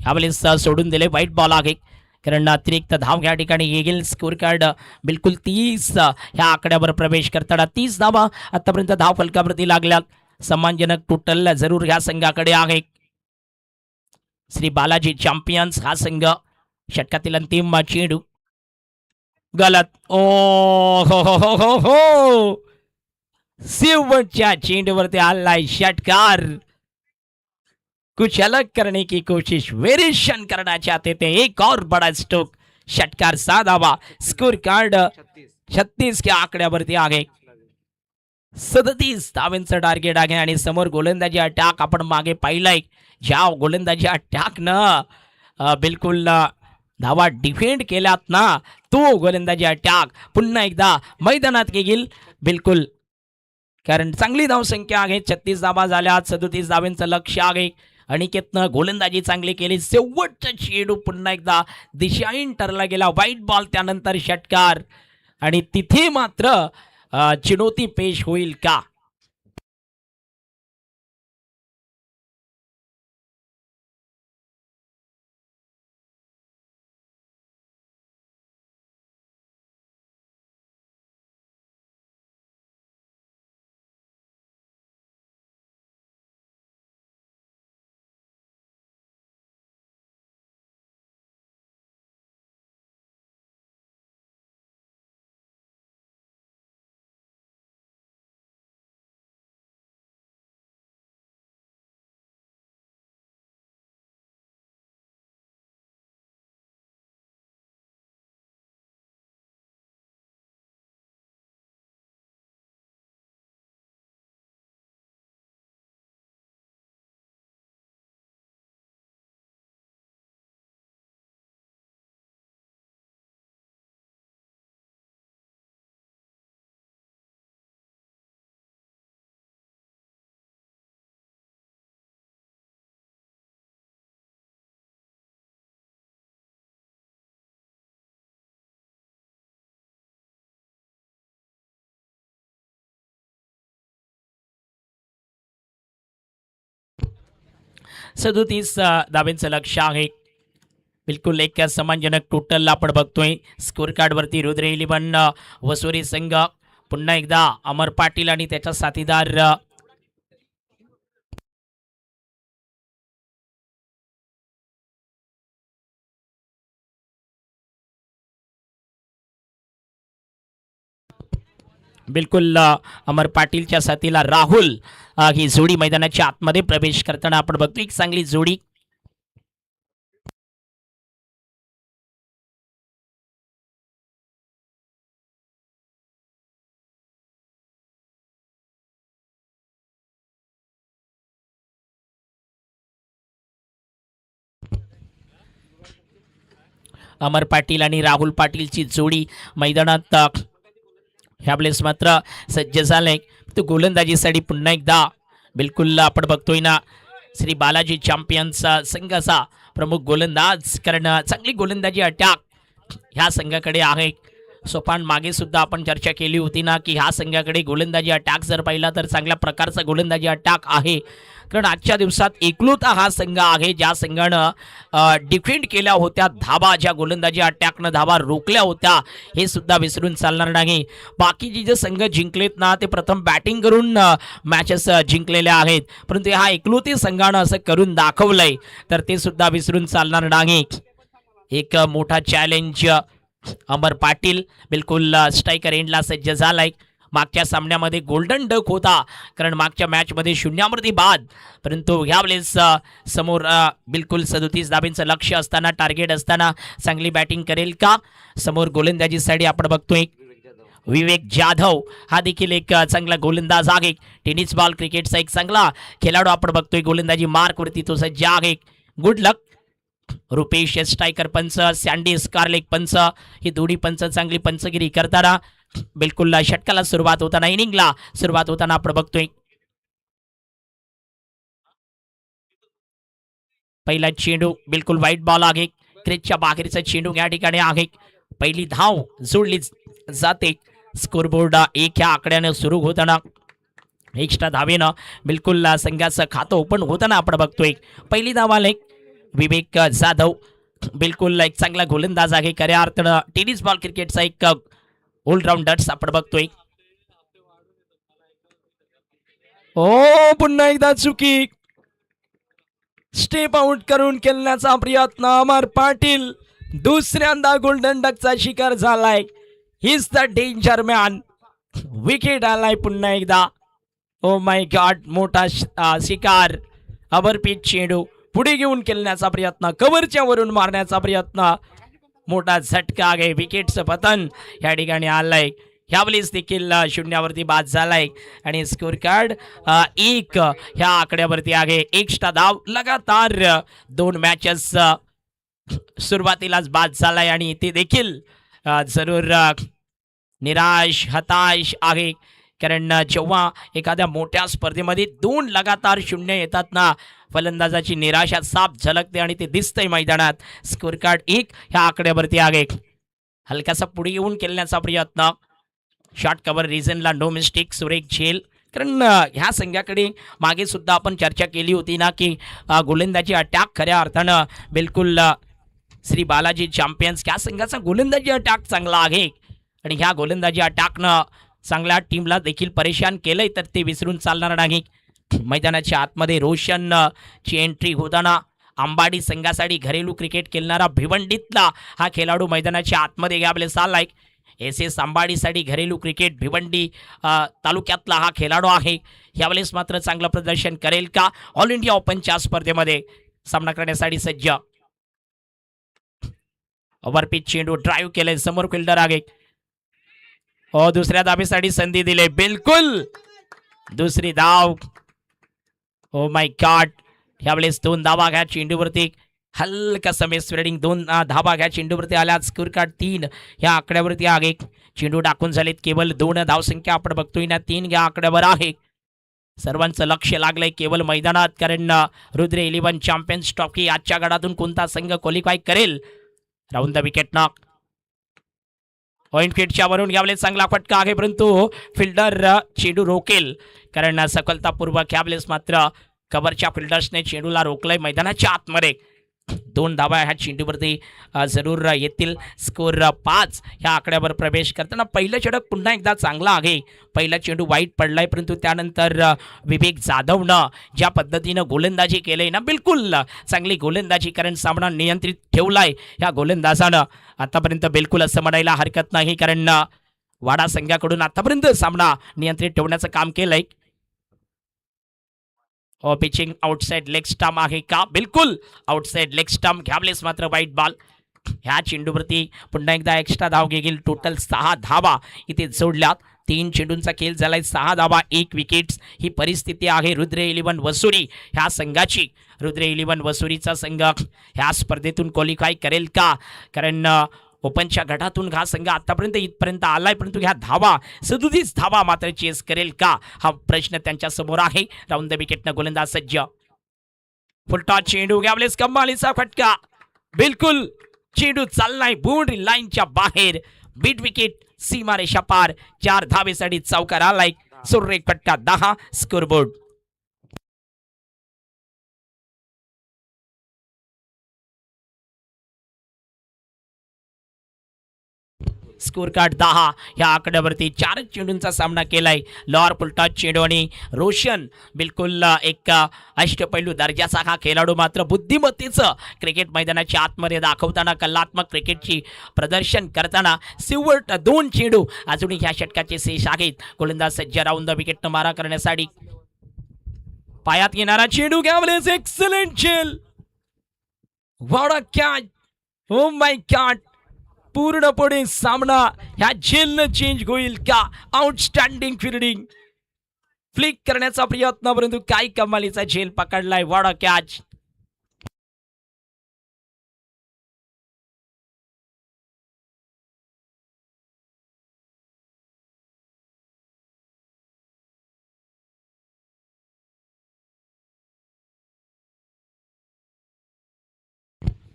ह्यावेळेस सोडून दिले. वाईट बॉल आहे, कारण अतिरिक्त धाव या ठिकाणी येईल. स्कोर कार्ड बिलकुल 30 ह्या आकड्यावर प्रवेश करताना 30 धावा आतापर्यंत धाव फलकावरती लागल्या. सन्मानजनक टोटल जरूर ह्या संघाकडे आहे. श्री बालाजी चॅम्पियन्स हा संघ. षटकातील अंतिम चेंडू गलत. ओ हो शेवटच्या चेंडूवरती आलाय षटकार. कुछ अलग करने की कोशिश वेरिएशन करना चाहते थे. एक और बड़ा स्ट्रोक. षटकार 6 धावा. स्कोर कार्ड 36 के आकड्यावरती आहे. 37 धावांचं टार्गेट आहे आणि समोर गोलंदाजी अटॅक आपण मागे पाहिलाय. ज्या गोलंदाजी अटॅकनं बिलकुल धावा डिफेंड केल्यात ना, तो गोलंदाजी अटॅक पुन्हा एकदा मैदानात येईल. बिलकुल, कारण चांगली धावसंख्या आहे. 36 धावा झाल्या. 37 धावांचं लक्ष आहे. अनिकेतनं गोलंदाजी चांगली केली. शेवटचा चेंडू पुन्हा एकदा दिशाहीन ठरला गेला. वाईट बॉल, त्यानंतर षटकार आणि तिथे मात्र चुनौती पेश होईल का? सदोतीस धाब्यांचं लक्ष आहे. बिलकुल एक सन्मानजनक टोटल आपण बघतोय. स्कोर कार्डवरती रुद्र 11 वसुरी संघ. पुन्हा एकदा अमर पाटील आणि त्याचा साथीदार बिलकुल अमर पाटीलच्या साथीला राहुल ही जोडी मैदानाच्या आतमध्ये प्रवेश करताना आपण बघतो. एक चांगली जोडी. अमर पाटील आणि राहुल पाटीलची जोडी मैदानात ह्यावेळेस मात्र सज्ज झालंय. तो गोलंदाजीसाठी पुन्हा एकदा बिलकुल आपण बघतोय ना, श्री बालाजी चॅम्पियन्सचा संघाचा प्रमुख गोलंदाज, कारण चांगली गोलंदाजी अटॅक ह्या संघाकडे आहे. सोपान मागे सुद्धा आपण चर्चा केली होती ना, की ह्या संघाकडे गोलंदाजी अटॅक जर पाहिला तर चांगल्या प्रकारचा गोलंदाजी अटॅक आहे. कारण आजच्या दिवसात एकलुता हा संघ आहे ज्या संघानं डिफेंड केल्या होत्या धाबा, ज्या गोलंदाजी अटॅकनं धाबा रोखल्या होत्या, हे सुद्धा विसरून चालणार नाही. बाकीचे जे संघ जिंकलेत ना, ते प्रथम बॅटिंग करून मॅचेस जिंकलेल्या आहेत, परंतु हा एकलुती संघानं असं करून दाखवलंय, तर ते सुद्धा विसरून चालणार नाही. एक मोठा चॅलेंज अमर पाटील बिलकुल स्ट्रायकर एंडला सज्ज झालाय. मागच्या सामन्यामध्ये गोल्डन डक होता, कारण मागच्या मॅचमध्ये शून्यावरती बाद. परंतु ह्यावेळेस समोर बिलकुल 37 धाब्यांचं लक्ष असताना, टार्गेट असताना चांगली बॅटिंग करेल का? समोर गोलंदाजीसाठी आपण बघतोय विवेक जाधव, हा देखील एक चांगला गोलंदाज आहे. टेनिस बॉल क्रिकेटचा एक चांगला खेळाडू आपण बघतोय. गोलंदाजी मार्कवरती तो सज्ज आहे. गुड लक. रुपेश स्ट्रायकर पंच, सँडी स्कारलेक पंच, ही दोन्ही पंच चांगली पंचगिरी करताना बिलकुल षटकाला सुरुवात होताना, इनिंगला सुरुवात होताना आपण बघतोय. पहिला चेंडू बिलकुल वाईट बॉल आहे. क्रिजच्या बाहेरचा चेंडू या ठिकाणी आहे. पहिली धाव जोडली जाते. स्कोरबोर्ड एक ह्या आकड्यानं सुरू होताना एक्स्ट्रा धावेनं बिलकुल संघाचं खातं ओपन होताना आपण बघतोय. पहिली धाव आले विवेक जाधव, बिलकुल एक चांगला गोलंदाज आहे. खऱ्या अर्थानं टेनिस बॉल क्रिकेटचा एक ऑलराऊंडर्स आपण बघतोय. ओ पुन्हा एकदा चुकी. स्टेप आउट करून खेळण्याचा प्रयत्न. अमर पाटील दुसऱ्यांदा गोल्डन डकचा शिकार झालाय. His the danger man. Wicket आलाय पुन्हा एकदा. ओ माय गॉड, मोठा शिकार. अवरपीत चेंडू पुढे घेऊन खेळण्याचा प्रयत्न, कव्हरच्या वरून मारण्याचा प्रयत्न. मोठा झटका आहे. विकेटचं पतन या ठिकाणी आलंय. ह्यावेळेस देखील शून्यावरती बाद झालाय आणि स्कोर कार्ड एक ह्या आकड्यावरती आहे. एक्स्ट्रा धाव लगातार 2 मॅचेस सुरुवातीलाच बाद झालाय आणि ते देखील जरूर निराश हताश आहे. कारण जेव्हा एखाद्या मोठ्या स्पर्धेमध्ये 2 लगातार शून्य येतात ना, फलंदाजाची निराशा साफ झलकते आणि ते दिसतंय मैदानात. स्कोर कार्ड 1 ह्या आकड्यावरती आहे. हलकासा पुढे येऊन खेळण्याचा प्रयत्न. शॉर्ट कव्हर रिझनला नो मिस्टेक, सुरेख झेल. कारण ह्या संघाकडे मागे सुद्धा आपण चर्चा केली होती ना, की गोलंदाजी अटॅक खऱ्या अर्थानं बिलकुल श्री बालाजी चॅम्पियन्स ह्या संघाचा गोलंदाजी अटॅक चांगला आहे. आणि ह्या गोलंदाजी अटॅकनं चांगल्या टीमला देखील परेशान केलंय, तर ते विसरून चालणार नाही. मैदानाच्या आतमध्ये रोशन ची एंट्री होताना अंबाडी संघासाठी घरेलू क्रिकेट खेळणारा भिवंडीतला हा खेळाडू मैदानाच्या आतमध्ये यावेळेस आलाय. एस एस अंबाडीसाठी घरेलू क्रिकेट भिवंडी तालुक्यातला हा खेळाडू आहे. यावेळेस मात्र चांगलं प्रदर्शन करेल का? ऑल इंडिया ओपनच्या स्पर्धेमध्ये सामना करण्यासाठी सज्ज. ओव्हरपिच चेंडू ड्राईव्ह केले. समोर फिल्डर आहे. दुसऱ्या धावेसाठी संधी दिली. बिलकुल दुसरी धाव. ओ माय गॉड, यावेळेस 2 धावा घ्या चेंडूवरती. हलका समय स्प्रेडिंग 2 धावा घ्या चेंडूवरती आल्या. स्कोर कार्ड 3 ह्या आकड्यावरती आहे. चेंडू टाकून झालेत. केवळ 2 धावसंख्या आपण बघतोय ना, 3 ह्या आकड्यावर आहे. सर्वांचं लक्ष लागलंय केवळ मैदानात, कारण रुद्र 11 चॅम्पियन्स ट्रॉफी आजच्या गडातून कोणता संघ क्वालिफाय करेल. Round the wicket knock. Point फिटच्या वरून यावेळेस चांगला फटका आहे, परंतु फिल्डर चेंडू रोकेल, कारण सफलतापूर्वक यावेळेस मात्र कव्हरच्या फिल्डर्सने चेंडूला रोखलंय. मैदानाच्या आतमध्ये 2 धावा ह्या चेंडूवरती जरूर येतील. स्कोर 5 ह्या आकड्यावर प्रवेश करताना पहिलं षटक पुन्हा एकदा चांगला आहे. पहिला चेंडू वाईट पडलाय, परंतु त्यानंतर विवेक जाधवनं ज्या पद्धतीनं गोलंदाजी केलंय ना, बिलकुल चांगली गोलंदाजी, कारण सामना नियंत्रित ठेवलाय ह्या गोलंदाजानं आतापर्यंत. बिलकुल असं म्हणायला हरकत नाही, कारण वाडा संघाकडून आतापर्यंत सामना नियंत्रित ठेवण्याचं काम केलंय. पिचिंग आउटसाइड लेग स्टंप आहे का? बिलकुल आउटसाइड लेग स्टंप. घ्यावलेस मात्र वाईट बॉल. ह्या चेंडूवरती पुन्हा एकदा एक्स्ट्रा धाव घेईल. टोटल 6 धावा इथे जोडल्यात. 3 चेंडूंचा खेळ झालाय. 6 धावा 1 विकेट्स ही परिस्थिती आहे रुद्र 11 वसुरी ह्या संघाची. रुद्र 11 वसुरीचा संघ ह्या स्पर्धेतून क्वालिफाय करेल का? कारण ओपनच्या गटातून हा संघ आतापर्यंत इथपर्यंत आलाय, परंतु ह्या धावा 37 धावा मात्र चेस करेल का, हा प्रश्न त्यांच्या समोर आहे. राऊंड द विकेटनं गोलंदाज सज्ज. फुलटॉस चेंडू. यावेळेस कमालीचा फटका. बिलकुल चेंडू चाललाय बाउंड्री लाईनच्या बाहेर. बीट विकेट, सीमारेषा पार. 4 धावेसाठी चौकार आलाय. सुरेख फटका. 10 स्कोरबोर्ड. स्कोर कार्ड 10 ह्या आकड्यावरती 4 चेंडूंचा सामना केलाय. लॉर पुलटा चेंडू आणि रोशन बिलकुल एक अष्टपैलू दर्जाचा हा खेळाडू मात्र बुद्धिमत्तेचं क्रिकेट मैदानाच्या आतमध्ये दाखवताना कलात्मक क्रिकेटची प्रदर्शन करताना सिवट 2 चेंडू अजूनही ह्या षटकाचे शेष आहेत. गोलंदाज सज्ज राऊंड विकेट मारा करण्यासाठी पायात येणारा चेंडू गॅवलेस एक्सलेंट झेल. What a catch. O my God. पूर्णपणे सामना ह्या झेलनं चेंज होईल का. Outstanding fielding. फ्लिक करण्याचा प्रयत्न परंतु काय कमालीचा झेल पकडलाय. What a catch.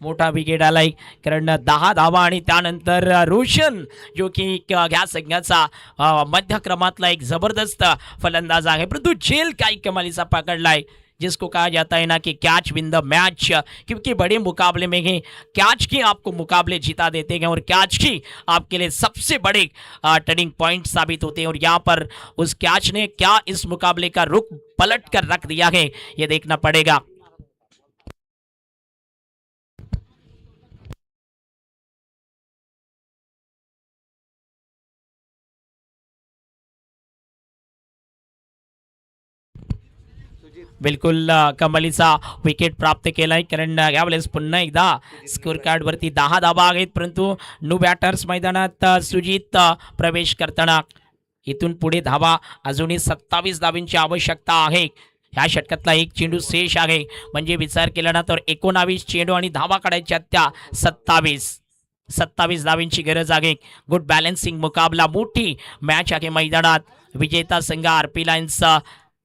मोठा विकेट आलाय कारण 10 धावा आणि त्यानंतर रोशन जो की ह्या संघाचा मध्य क्रमातला एक जबरदस्त फलंदाज आहे परंतु झेल काय कमालीचा पकडलाय जिसको कहा जाता है ना कि कैच विन द मैच क्योंकि बड़े मुकाबले में ही कैच की आपको मुकाबले जिता देते हैं और कैच की आपके लिए सबसे बड़े टर्निंग पॉइंट साबित होते हैं और यहाँ पर उस कैच ने क्या इस मुकाबले का रुख पलट कर रख दिया है ये देखना पड़ेगा. बिलकुल कमालीचा विकेट प्राप्त केलाय कारण यावेळेस पुन्हा एकदा स्कोर कार्ड वरती 10 धावा आहेत परंतु न्यू बॅटर्स मैदानात सुजित प्रवेश करताना इथून पुढे धावा अजूनही 27 धावांची आवश्यकता आहे. ह्या षटकातला एक चेंडू शेष आहे म्हणजे विचार केला ना तर 19 चेंडू आणि धावा काढायच्या त्या 27 धावांची गरज आहे. गुड बॅलन्सिंग मुकाबला मोठी मॅच आहे मैदानात. विजेता संघ आरपी लायन्स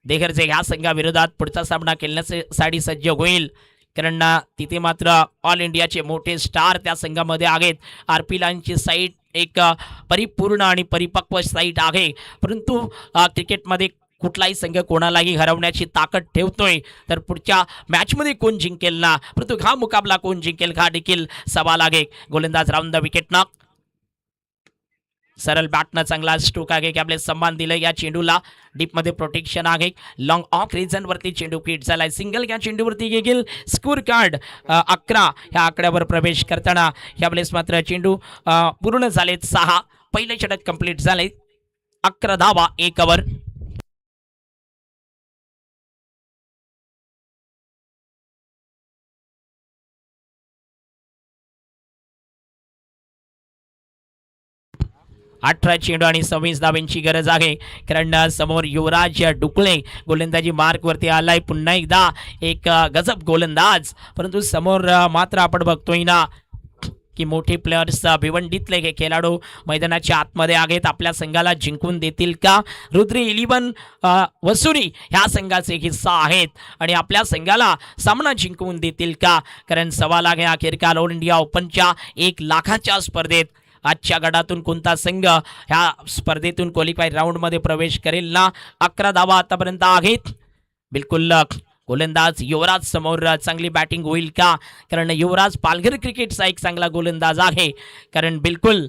देहरजे ह्या संघाविरोधात पुढचा सामना खेळण्यासाठी सज्ज होईल कारण तिथे मात्र ऑल इंडियाचे मोठे स्टार त्या संघामध्ये आहेत. आरपी लायन्सची साईट एक परिपूर्ण आणि परिपक्व साईट आहे परंतु क्रिकेटमध्ये कुठलाही संघ कोणालाही हरवण्याची ताकद ठेवतोय तर पुढच्या मॅचमध्ये कोण जिंकेल ना परंतु हा मुकाबला कोण जिंकेल हा देखील सवाल आहे. गोलंदाज राऊंड द विकेट ना सरळ बॅटनं चांगला स्ट्रोक आहे की आपले सन्मान दिलं या चेंडूला. डीपमध्ये प्रोटेक्शन आहे. लॉंग ऑफ रिजन वरती चेंडू फिट झालाय. सिंगल या चेंडूवरती गेल. स्कोर कार्ड 11 ह्या आकड्यावर प्रवेश करताना यावेळेस मात्र चेंडू पूर्ण झालेत 6. पहिले षटक कंप्लीट झाले. 11 धावा 1 ओव्हर. 18 चेंडू आणि 26 धावांची गरज आहे कारण समोर युवराज डुकळे गोलंदाजी मार्कवरती आलाय. पुन्हा एकदा एक गजब गोलंदाज परंतु समोर मात्र आपण बघतोय ना की मोठे प्लेयर्स भिवंडीतले हे खेळाडू मैदानाच्या आतमध्ये आहेत. आपल्या संघाला जिंकून देतील का. रुद्री 11 वसुरी ह्या संघाचे हिस्सा आहेत आणि आपल्या संघाला सामना जिंकवून देतील का कारण सवाल आहे अखेरकार ऑल इंडिया ओपनच्या 1 लाखाच्या स्पर्धेत आजच्या गटातून कोणता संघ ह्या स्पर्धेतून क्वालिफाय राऊंडमध्ये प्रवेश करेल ना. 11 धावा आतापर्यंत आहेत. बिलकुल गोलंदाज युवराज समोर चांगली बॅटिंग होईल का कारण युवराज पालघर क्रिकेटचा एक चांगला गोलंदाज आहे कारण बिलकुल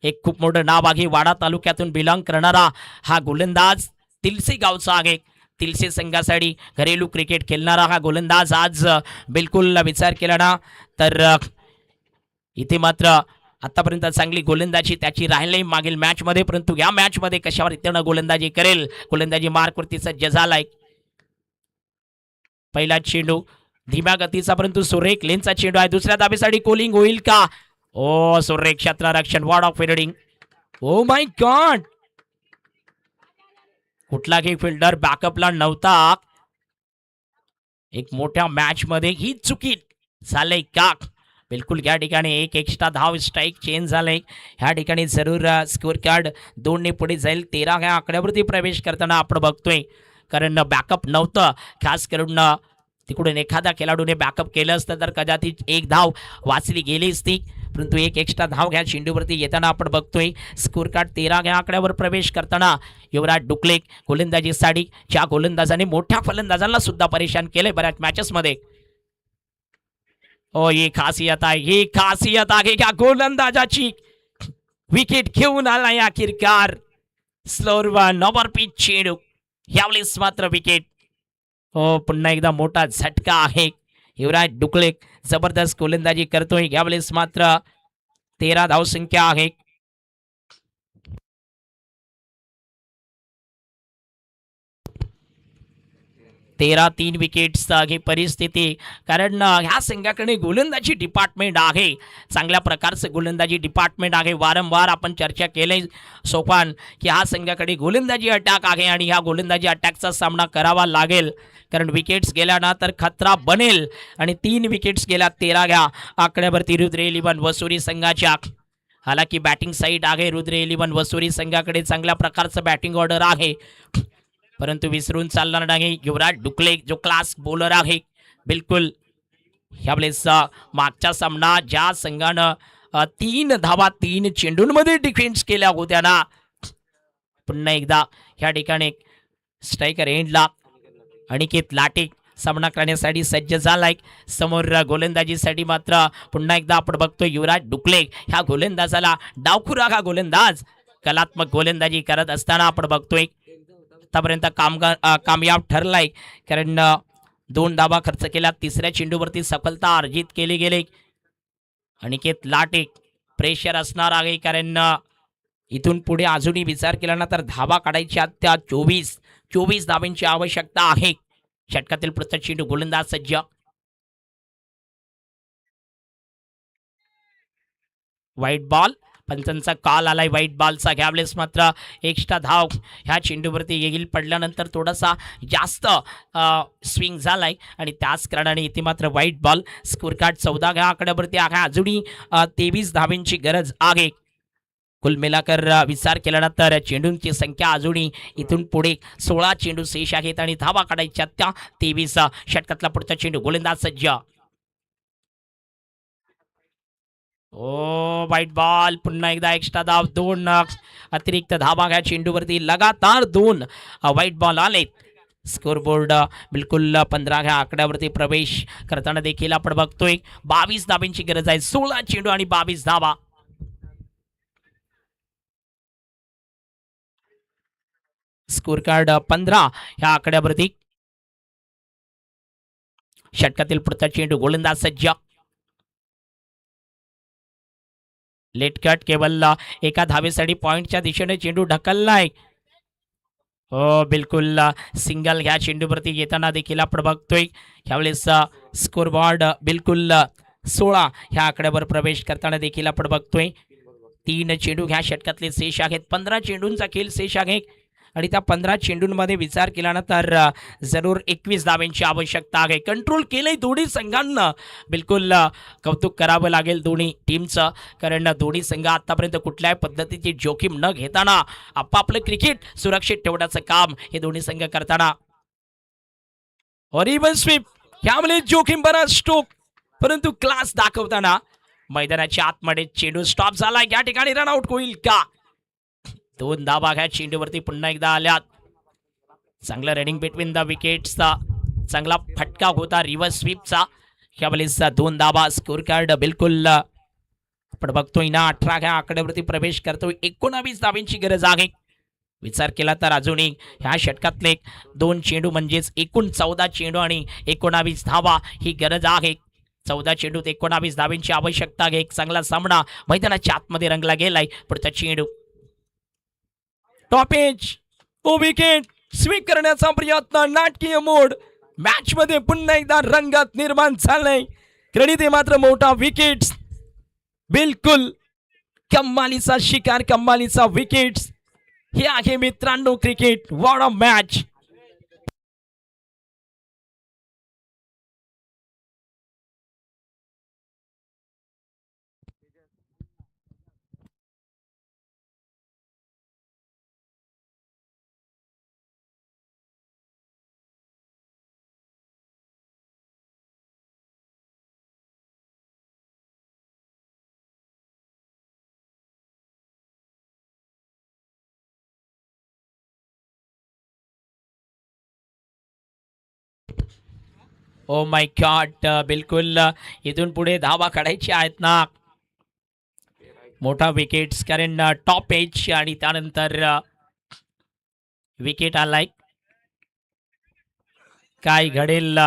एक खूप मोठं नाव आहे. वाडा तालुक्यातून बिलॉंग करणारा हा गोलंदाज तिलसे गावचा आहे. तिलसे संघासाठी घरेलू क्रिकेट खेळणारा हा गोलंदाज आज बिलकुल विचार केला ना तर इथे मात्र आतापर्यंत चांगली गोलंदाजी त्याची राहिली मागील मॅचमध्ये परंतु या मॅचमध्ये कशावर इतरनं गोलंदाजी करेल. गोलंदाजी मार्कवरती सज्ज झालाय. पहिला चेंडू धीम्या गतीचा परंतु सुरेख लेनचा चेंडू आहे. दुसऱ्या धाबेसाठी कोलिंग होईल का. ओ सुरेख क्षेत्ररक्षण ward off fielding. Oh my god. कुठलाही फिल्डर बॅकअपला नव्हता. एक मोठ्या मॅच मध्ये ही चुकी झालंय का. बिलकुल या ठिकाणी एक एक्स्ट्रा धाव स्ट्राईक चेंज झालंय. ह्या ठिकाणी जरूर स्कोर कार्ड 2 ने पुढे जाईल. 13 ह्या आकड्यावरती प्रवेश करताना आपण बघतोय कारण बॅकअप नव्हतं. खास करून तिकडून एखाद्या खेळाडूने बॅकअप केलं असतं तर कदाचित एक धाव वाचली गेली असती परंतु एक एक्स्ट्रा धाव घ्या चेंडूवरती येताना आपण बघतोय. स्कोर कार्ड 13 ह्या आकड्यावर प्रवेश करताना युवराज डुकले गोलंदाजीसाठी ज्या गोलंदाजाने मोठ्या फलंदाजांना सुद्धा परेशान केले बऱ्याच मॅचेसमध्ये. ओ ही खासियत आहे. ही खासियत आहे क्या गोलंदाजाची. विकेट घेऊन आलाय अखेरकार. स्लोअर वन ओव्हर पिच चेंडू. यावेळेस मात्र विकेट. हो, पुन्हा एकदा मोठा झटका आहे. युवराज डुकले जबरदस्त गोलंदाजी करतोय. यावेळेस मात्र 13 धावसंख्या आहे. 13-3 विकेट्सचा ही परिस्थिती. कारण ह्या संघाकडे गोलंदाजी डिपार्टमेंट आहे. चांगल्या प्रकारचं गोलंदाजी डिपार्टमेंट आहे. वारंवार आपण चर्चा केली सोपान की हा संघाकडे गोलंदाजी अटॅक आहे आणि ह्या गोलंदाजी अटॅकचा सामना करावा लागेल. कारण विकेट्स गेल्या ना तर खतरा बनेल आणि 3 विकेट्स गेल्या 13 आकड्यावरती रुद्र 11 वसुरी संघाच्या. हालाकी बॅटिंग साईड आहे रुद्र 11 वसुरी संघाकडे. चांगल्या प्रकारचं बॅटिंग ऑर्डर आहे. परंतु विसरून चालणार नाही युवराज डुकले जो क्लास बॉलर आहे. बिलकुल यावेळेस मागचा सामना ज्या संघानं 3 धावा 3 चेंडूंमध्ये डिफेन्स केल्या होत्या ना, पुन्हा एकदा ह्या ठिकाणी स्ट्रायकर एंडला अनिकेत लाटे सामना करण्यासाठी सज्ज झालाय. समोर गोलंदाजीसाठी मात्र पुन्हा एकदा आपण बघतोय युवराज डुकले. ह्या गोलंदाजाला डावखुरा हा गोलंदाज कलात्मक गोलंदाजी करत असताना आपण बघतोय. आतापर्यंत कामयाब ठरलाय. कारण 2 धावा खर्च केला. तिसऱ्या चेंडूवरती सफलता अर्जित केली गेली. अनिकेत लाटे प्रेशर असणार आहे. कारण इथून पुढे अजूनही विचार केला ना तर धावा काढायच्या त्या 24 धावांची आवश्यकता आहे. षटकातील पुढचा चेंडू गोलंदाज सज्ज. Wide ball. पंचांचा कॉल आलाय व्हाईट बॉलचा. यावेळेस मात्र एक्स्ट्रा धाव ह्या चेंडूवरती येईल. पडल्यानंतर थोडासा जास्त स्विंग झालाय आणि त्याच कारणाने इथे मात्र व्हाईट बॉल. स्कोर कार्ड 14 आकड्यावरती आहे. अजूनही 23 धावांची गरज आहे. कुल मिलाकर विचार केल्यानंतर चेंडूंची संख्या अजूनही इथून पुढे 16 चेंडू शेष आहेत आणि धावा काढायच्या त्या 23. षटकातला पुढचा चेंडू गोलंदाज सज्ज. ओ व्हाईट बॉल. पुन्हा एकदा एक्स्ट्रा धाव. 2 अतिरिक्त धावा ह्या चेंडूवरती. लगातार 2 व्हाईट बॉल आले. स्कोरबोर्ड बिलकुल 15 आकड्यावरती प्रवेश करताना देखील आपण बघतोय 22 धावांची गरज आहे. 16 चेंडू आणि 22 धावा. स्कोर कार्ड 15 ह्या आकड्यावरती. षटकातील पुढचा चेंडू गोलंदाज सज्ज. Late cut. केवळ एका धावेसाठी पॉइंटच्या दिशेने चेंडू ढकललाय. हो बिलकुल सिंगल ह्या चेंडूवरती येताना देखील आपण बघतोय. ह्यावेळेस स्कोर बोर्ड बिलकुल 16 ह्या आकड्यावर प्रवेश करताना देखील आपण बघतोय. 3 चेंडू ह्या षटकातले शेष आहेत. 15 चेंडूंचा खेळ शेष आहे आणि त्या 15 चेंडूंमध्ये विचार केला ना तर जरूर 21 धावांची आवश्यकता आहे. कंट्रोल केलंय दोन्ही संघांना. बिलकुल कौतुक करावं लागेल दोन्ही टीमचं. कारण दोन्ही संघ आतापर्यंत कुठल्याही पद्धतीची जोखीम न घेताना आपापलं क्रिकेट सुरक्षित ठेवण्याचं काम हे दोन्ही संघ करताना. Horrible sweep. ह्यामुळे जोखीम बरा स्ट्रोक परंतु क्लास दाखवताना मैदानाच्या आतमध्ये चेंडू स्टॉप झाला. या ठिकाणी रनआउट होईल का? 2 धावा ह्या चेंडूवरती पुन्हा एकदा आल्यात. चांगलं रनिंग बिटवीन द विकेट्सचा चांगला फटका होता रिव्हर्स स्वीपचा. ह्यावेळेस 2 धावा. स्कोर कार्ड बिलकुल आपण बघतोय ना 18 ह्या आकड्यावरती प्रवेश करतोय. 19 धावांची गरज आहे. विचार केला तर अजूनही ह्या षटकातले 2 चेंडू म्हणजेच एकूण 14 चेंडू आणि 19 धावा ही गरज आहे. 14 चेंडूत 19 धावांची आवश्यकता आहे. एक चांगला सामना मैदानाच्या आतमध्ये रंगला गेलाय. पुढचा चेंडू टॉप एज. ओ विकेट. स्वीप करण्याचा प्रयत्न. नाटकीय मोड मॅच मध्ये पुन्हा एकदा रंगात निर्माण झालाय. क्रेडिट आहे मात्र मोठा विकेट्स. बिलकुल कमालीचा शिकार. कमालीचा विकेट्स. हे आहे मित्रांनो cricket. What a match. O my God. बिलकुल इथून पुढे धावा काढायची आहेत ना. मोठा विकेट्स कारण टॉप एज आणि त्यानंतर विकेट आलाय. काय घडेल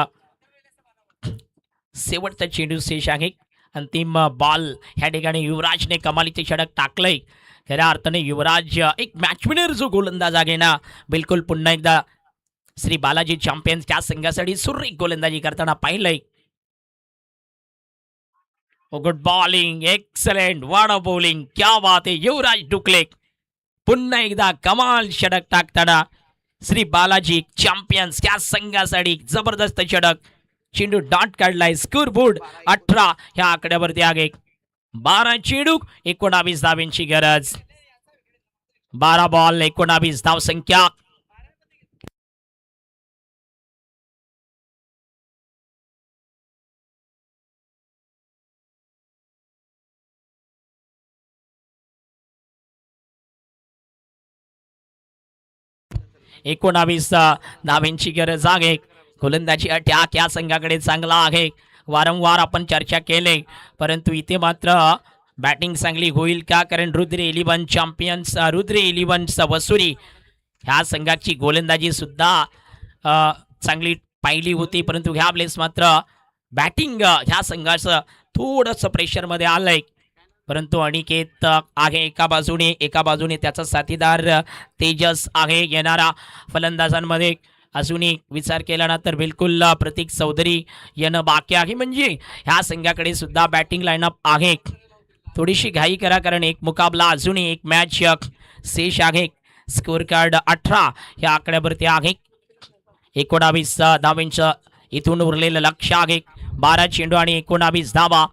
शेवटचा चेंडू शेष आहे. अंतिम बॉल ह्या ठिकाणी युवराजने कमालीचे षटक टाकलंय. खऱ्या अर्थाने युवराज एक मॅच विनर जो गोलंदाज आहे ना, बिलकुल पुन्हा एकदा श्री बालाजी चॅम्पियन्स त्या संघासाठी सुरेख गोलंदाजी करताना पाहिलंय. Good bowling, excellent, what a bowling, क्या बात आहे. युवराज डुकले पुन्हा एकदा कमाल षटक टाकताना श्री बालाजी चॅम्पियन्स त्या संघासाठी जबरदस्त षटक. चेंडू डॉट काढलाय. स्कोर बोर्ड 18 ह्या आकड्यावरती आहे. 12 चेंडू 19 धावांची गरज. 12 बॉल 19 धावसंख्या. एकोणावीस धावांची गरज आहे. गोलंदाजी अटॅक या संघाकडे चांगला आहे. वारंवार आपण चर्चा केले, परंतु इथे मात्र बॅटिंग चांगली होईल का? कारण रुद्र 11 चॅम्पियन्स रुद्र 11 वसुरी ह्या संघाची गोलंदाजी सुद्धा चांगली पाहिली होती, परंतु ह्या वेळेस मात्र बॅटिंग ह्या संघाचं थोडंसं प्रेशरमध्ये आलंय. परंतु अनिकेत आहे एका बाजूने त्याचा साथीदार तेजस आहे. येणारा फलंदाजांमध्ये अजूनही विचार केला ना तर बिलकुल प्रतीक चौधरी येणं बाकी आहे. म्हणजे ह्या संघाकडे सुद्धा बॅटिंग लाईनअप आहे. थोडीशी घाई करा कारण एक मुकाबला अजूनही एक मॅच शेष आहे. स्कोर कार्ड 18 ह्या आकड्यावरती आहे. 19 धावांचं इथून उरलेलं लक्ष आहे. 12 चेंडू आणि 19 धावा.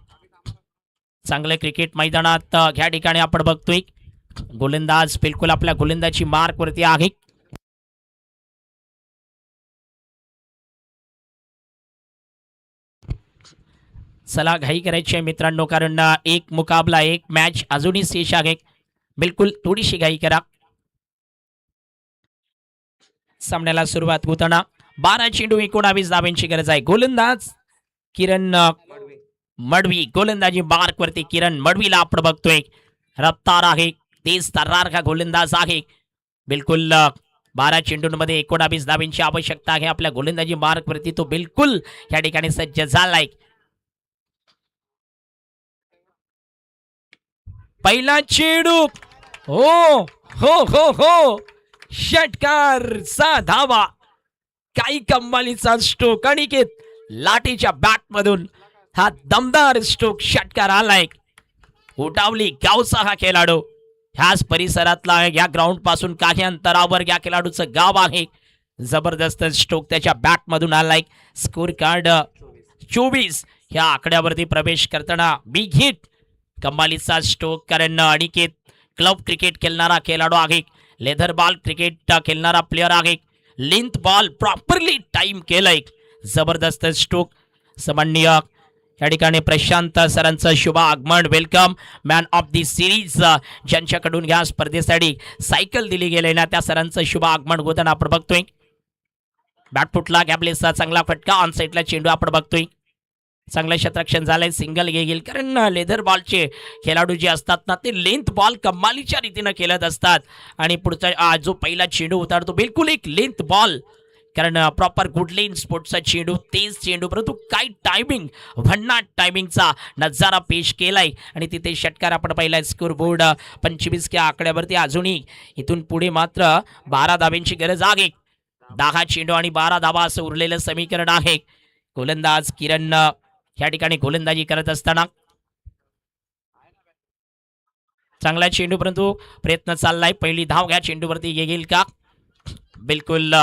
चांगलं क्रिकेट मैदानात ह्या ठिकाणी आपण बघतोय. गोलंदाज बिलकुल आपल्या गोलंदाजी मार्कवरती आहे. चला घाई करायची आहे मित्रांनो, कारण एक मुकाबला एक मॅच अजूनही शेष आहे. बिलकुल थोडीशी घाई करा. सामन्याला सुरुवात होताना 12 चेंडू 19 धावांची गरज आहे. गोलंदाज किरण मडवी गोलंदाजी मार्कवरती. किरण मडवीला आपण बघतोय. रफ्तार आहे, तेज तर्रार का गोलंदाज आहे. बिलकुल 12 चेंडूंमध्ये 19 धावांची आवश्यकता आहे आपल्या गोलंदाजी मार्कवरती. तो बिलकुल या ठिकाणी सज्ज झालाय. पहिला चेंडू हो हो हो हो षटकार धावा. काही कमालीचा स्ट्रोक अनिकेत लाटेच्या बॅट मधून हा दमदार स्ट्रोक षटकार आलाय. उटावली गावचा हा खेळाडू. ह्याच परिसरातला या ग्राउंड पासून काही अंतरावर या खेळाडूचं गाव आहे. जबरदस्त स्ट्रोक त्याच्या बॅट मधून आलाय. स्कोर कार्ड 24 ह्या आकड्यावरती प्रवेश करताना बिग हिट. कमालीचा स्ट्रोक कारण अनिकेत क्लब क्रिकेट खेळणारा खेळाडू आहे. लेदर बॉल क्रिकेट खेळणारा प्लेयर आहे. लेंथ बॉल प्रॉपरली टाइम केलाय. जबरदस्त स्ट्रोक. सामान्य या ठिकाणी प्रशांत सरांचं शुभ आगमन. Welcome man of the series ज्यांच्याकडून या स्पर्धेसाठी सायकल दिली गेली ना त्या सरांचं शुभ आगमन होताना आपण बघतोय. बॅट फुटला. गॅपलेसचा चांगला फटका. ऑन साईडला चेंडू आपण बघतोय. चांगलं क्षेत्ररक्षण झालंय. सिंगल घेईल कारण लेदर बॉलचे खेळाडू जे असतात ना ते लेंथ बॉल कमालीच्या रीतीनं खेळत असतात. आणि पुढचा जो पहिला चेंडू होता तो बिलकुल एक लेंथ बॉल कारण प्रॉपर गुड लेन स्पोर्टचा चेंडू, तेज चेंडू, परंतु काय टायमिंग, भन्नाट टायमिंगचा नजारा पेश केलाय. आणि तिथे षटकार आपण पाहिलाय. स्कोर बोर्ड 25 या आकड्यावरती. अजूनही इथून पुढे मात्र 12 धावांची गरज आहे. 10 चेंडू आणि 12 धावा असं उरलेलं समीकरण आहे. गोलंदाज किरण या ठिकाणी गोलंदाजी करत असताना चांगला चेंडू, परंतु प्रयत्न चाललाय. पहिली धाव या चेंडूवरती येईल का? बिलकुल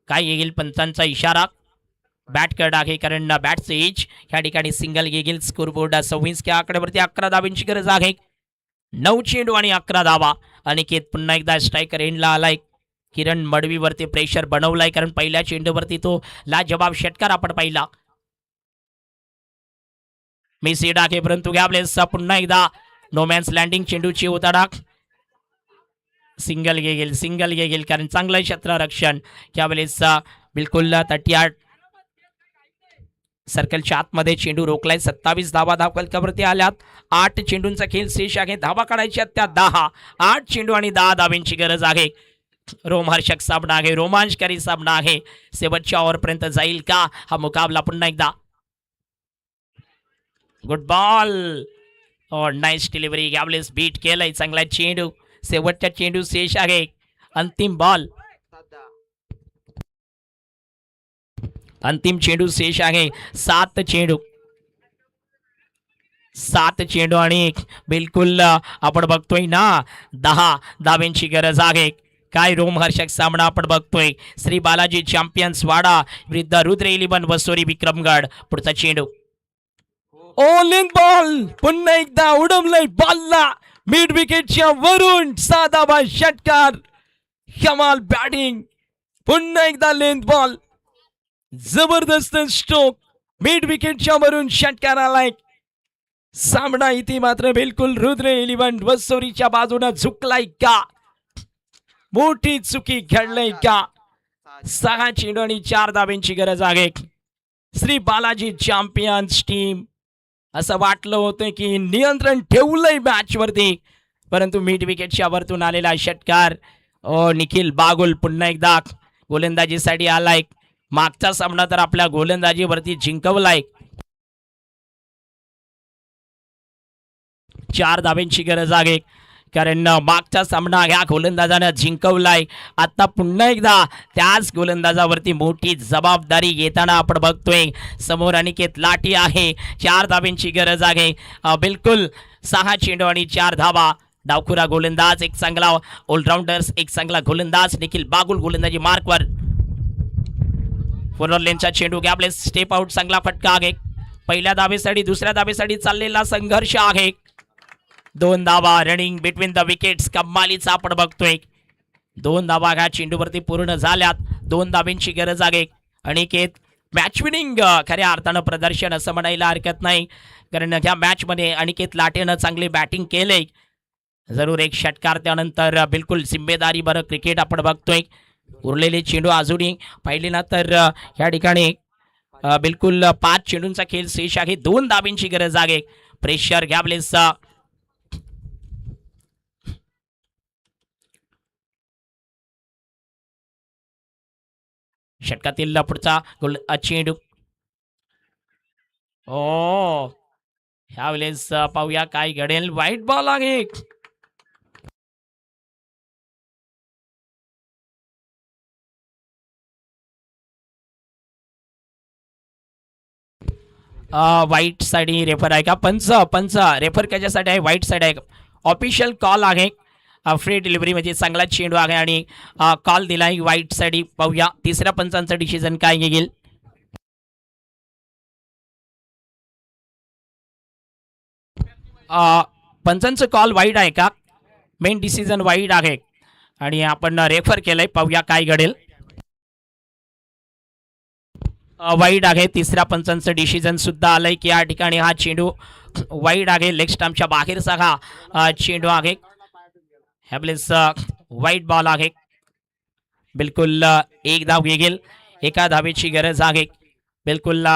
काय येईल पंचांचा इशारा. बॅट कड आहे कारण बॅटचं एज या ठिकाणी सिंगल येईल. स्कोर बोर्ड 26 या आकड्यावरती. 11 धावांची गरज आहे. 9 चेंडू आणि 11 धावा. अनिकेत पुन्हा एकदा स्ट्रायकर एंडला आलाय. किरण मडवीवरती प्रेशर बनवलाय कारण पहिल्या चेंडूवरती तो लाजवाब षटकार आपण पाहिला. मिस आहे परंतु गॅबलेस पुन्हा एकदा नोमॅन्स लँडिंग चेंडूची होताना सिंगल घेईल कारण चांगलं क्षेत्ररक्षण यावेळेस बिलकुल 38 सर्कलच्या आतमध्ये चेंडू रोखलाय. 27 धावा धावफलकावरती आल्यात. 8 चेंडूंचा खेळ शेष आहे. धावा काढायच्या त्या 10. 8 चेंडू आणि 10 धाब्यांची गरज आहे. रोमहर्षक सामना आहे, रोमांचकारी सामना आहे. शेवटच्या ओव्हरपर्यंत जाईल का हा मुकाबला? पुन्हा एकदा गुड बॉल और नाईस डिलिव्हरी. यावेळेस बीट केलंय. चांगला चेंडू. शेवटच्या चेंडू शेष आहे. अंतिम बॉल. अंतिम चेंडू शेष आहे. 7 चेंडू. 7 चेंडू आणि बिलकुल आपण बघतोय ना 10 धाब्यांची गरज आहे. काय रोमहर्षक सामना आपण बघतोय. श्री बालाजी चॅम्पियन्स वाडा विरुद्ध रुद्र 11 वसोरी विक्रमगड. पुढचा चेंडू. All in ball. पुन्हा एकदा उडवलंय बॉलला मिड विकेटच्या वरून. 6 धावा षटकार. कमाल बॅटिंग. पुन्हा एकदा लेंथ बॉल. जबरदस्त स्ट्रोक. मिड विकेटच्या वरून षटकार आलाय. सामना इथे मात्र बिलकुल रुद्र 11 वसोरीच्या बाजूने झुकलाय का? मोठी चुकी घडलंय का? 6 चेंडू आणि 4 धाब्यांची गरज आहे. श्री बालाजी चॅम्पियन्स टीम असं वाटलं होतं की नियंत्रण ठेवलंय मॅच वरती, परंतु मिड विकेटच्या वरतून आलेला षटकार. निखिल बागुल पुन्हा एकदा गोलंदाजीसाठी आलाय. मागचा सामना तर आपल्या गोलंदाजीवरती जिंकवलाय. 4 धाब्यांची गरज आहे, कारण मागचा सामना ह्या गोलंदाजाने जिंकवलाय. आता पुन्हा एकदा त्याच गोलंदाजावरती मोठी जबाबदारी येताना आपण बघतोय. समोर अनिकेत लाटी आहे. 4 धाब्यांची गरज आहे. बिलकुल 6 चेंडू आणि 4 धावा. डावखुरा गोलंदाज, एक चांगला ऑलराऊंडर्स, एक चांगला गोलंदाज निखिल बागुल गोलंदाजी मार्कवर. फॉरवर्ड लेनचा चेंडू गॅपलेस स्टेप आउट. चांगला फटका आहे. पहिल्या धाबेसाठी दुसऱ्या धाबेसाठी चाललेला संघर्ष आहे. 2 धावा रनिंग बिटवीन द विकेट्स. कमालीचा आपण बघतोय. 2 धावा ह्या चेंडूवरती पूर्ण झाल्यात. 2 धाब्यांची गरज आहे. अनिकेत मॅच विनिंग खऱ्या अर्थानं प्रदर्शन असं म्हणायला हरकत नाही, कारण ह्या मॅचमध्ये अनिकेत लाटेनं चांगली बॅटिंग केले. जरूर एक षटकार. त्यानंतर बिलकुल जिम्मेदारी बरं क्रिकेट आपण बघतोय. उरलेले चेंडू अजूनही पाहिले ना तर ह्या ठिकाणी बिलकुल 5 चेंडूंचा खेळ शेष आहे. 2 धाब्यांची गरज आहे. प्रेशर गॅबलेस. षटकातील पुढचा चेंडू. ह्यावेळेस पाहूया काय घडेल. व्हाईट बॉल आहे. व्हाईट साठी रेफर आहे का? पंच रेफर कशासाठी आहे? व्हाईट साईड आहे. ऑफिशियल कॉल आहे. फ्री डिलिव्हरी म्हणजे चांगला चेंडू आहे आणि कॉल दिलाय व्हाईट साठी. पाहूया तिसऱ्या पंचांचं डिसिजन काय येईल. पंचांचं कॉल वाईड आहे का? मेन डिसिजन वाईड आहे आणि आपण रेफर केलंय. पाहूया काय घडेल. वाईड आहे. तिसऱ्या पंचांचं डिसिजन सुद्धा आलंय की या ठिकाणी हा चेंडू वाईड आहे. लेग स्टंपच्या बाहेरचा हा चेंडू आहे. ह्यावेळेस वाईट बॉल आहे. बिलकुल 1 धाव घेईल. 1 धावेची गरज आहे. बिलकुल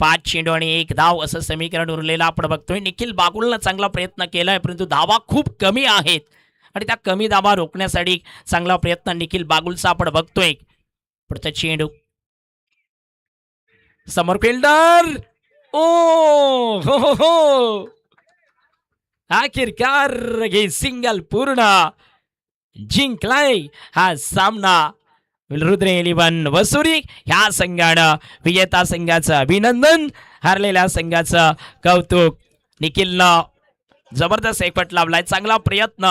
5 चेंडू आणि 1 धाव असं समीकरण उरलेलं आपण बघतोय. निखिल बागुलनं चांगला प्रयत्न केलाय, परंतु धावा खूप कमी आहेत आणि त्या कमी धावा रोखण्यासाठी चांगला प्रयत्न निखिल बागुलचा आपण बघतोय. पुढचा चेंडू. समोर फिल्डर. हो आखिरकार हे सिंगल पूर्ण जिंकलाय हा सामना. रुद्र 11 वसुरी ह्या संघानं विजेता संघाचं अभिनंदन, हारलेल्या संघाचं कौतुक. निखिलनं जबरदस्त एकपट लावलाय. चांगला प्रयत्न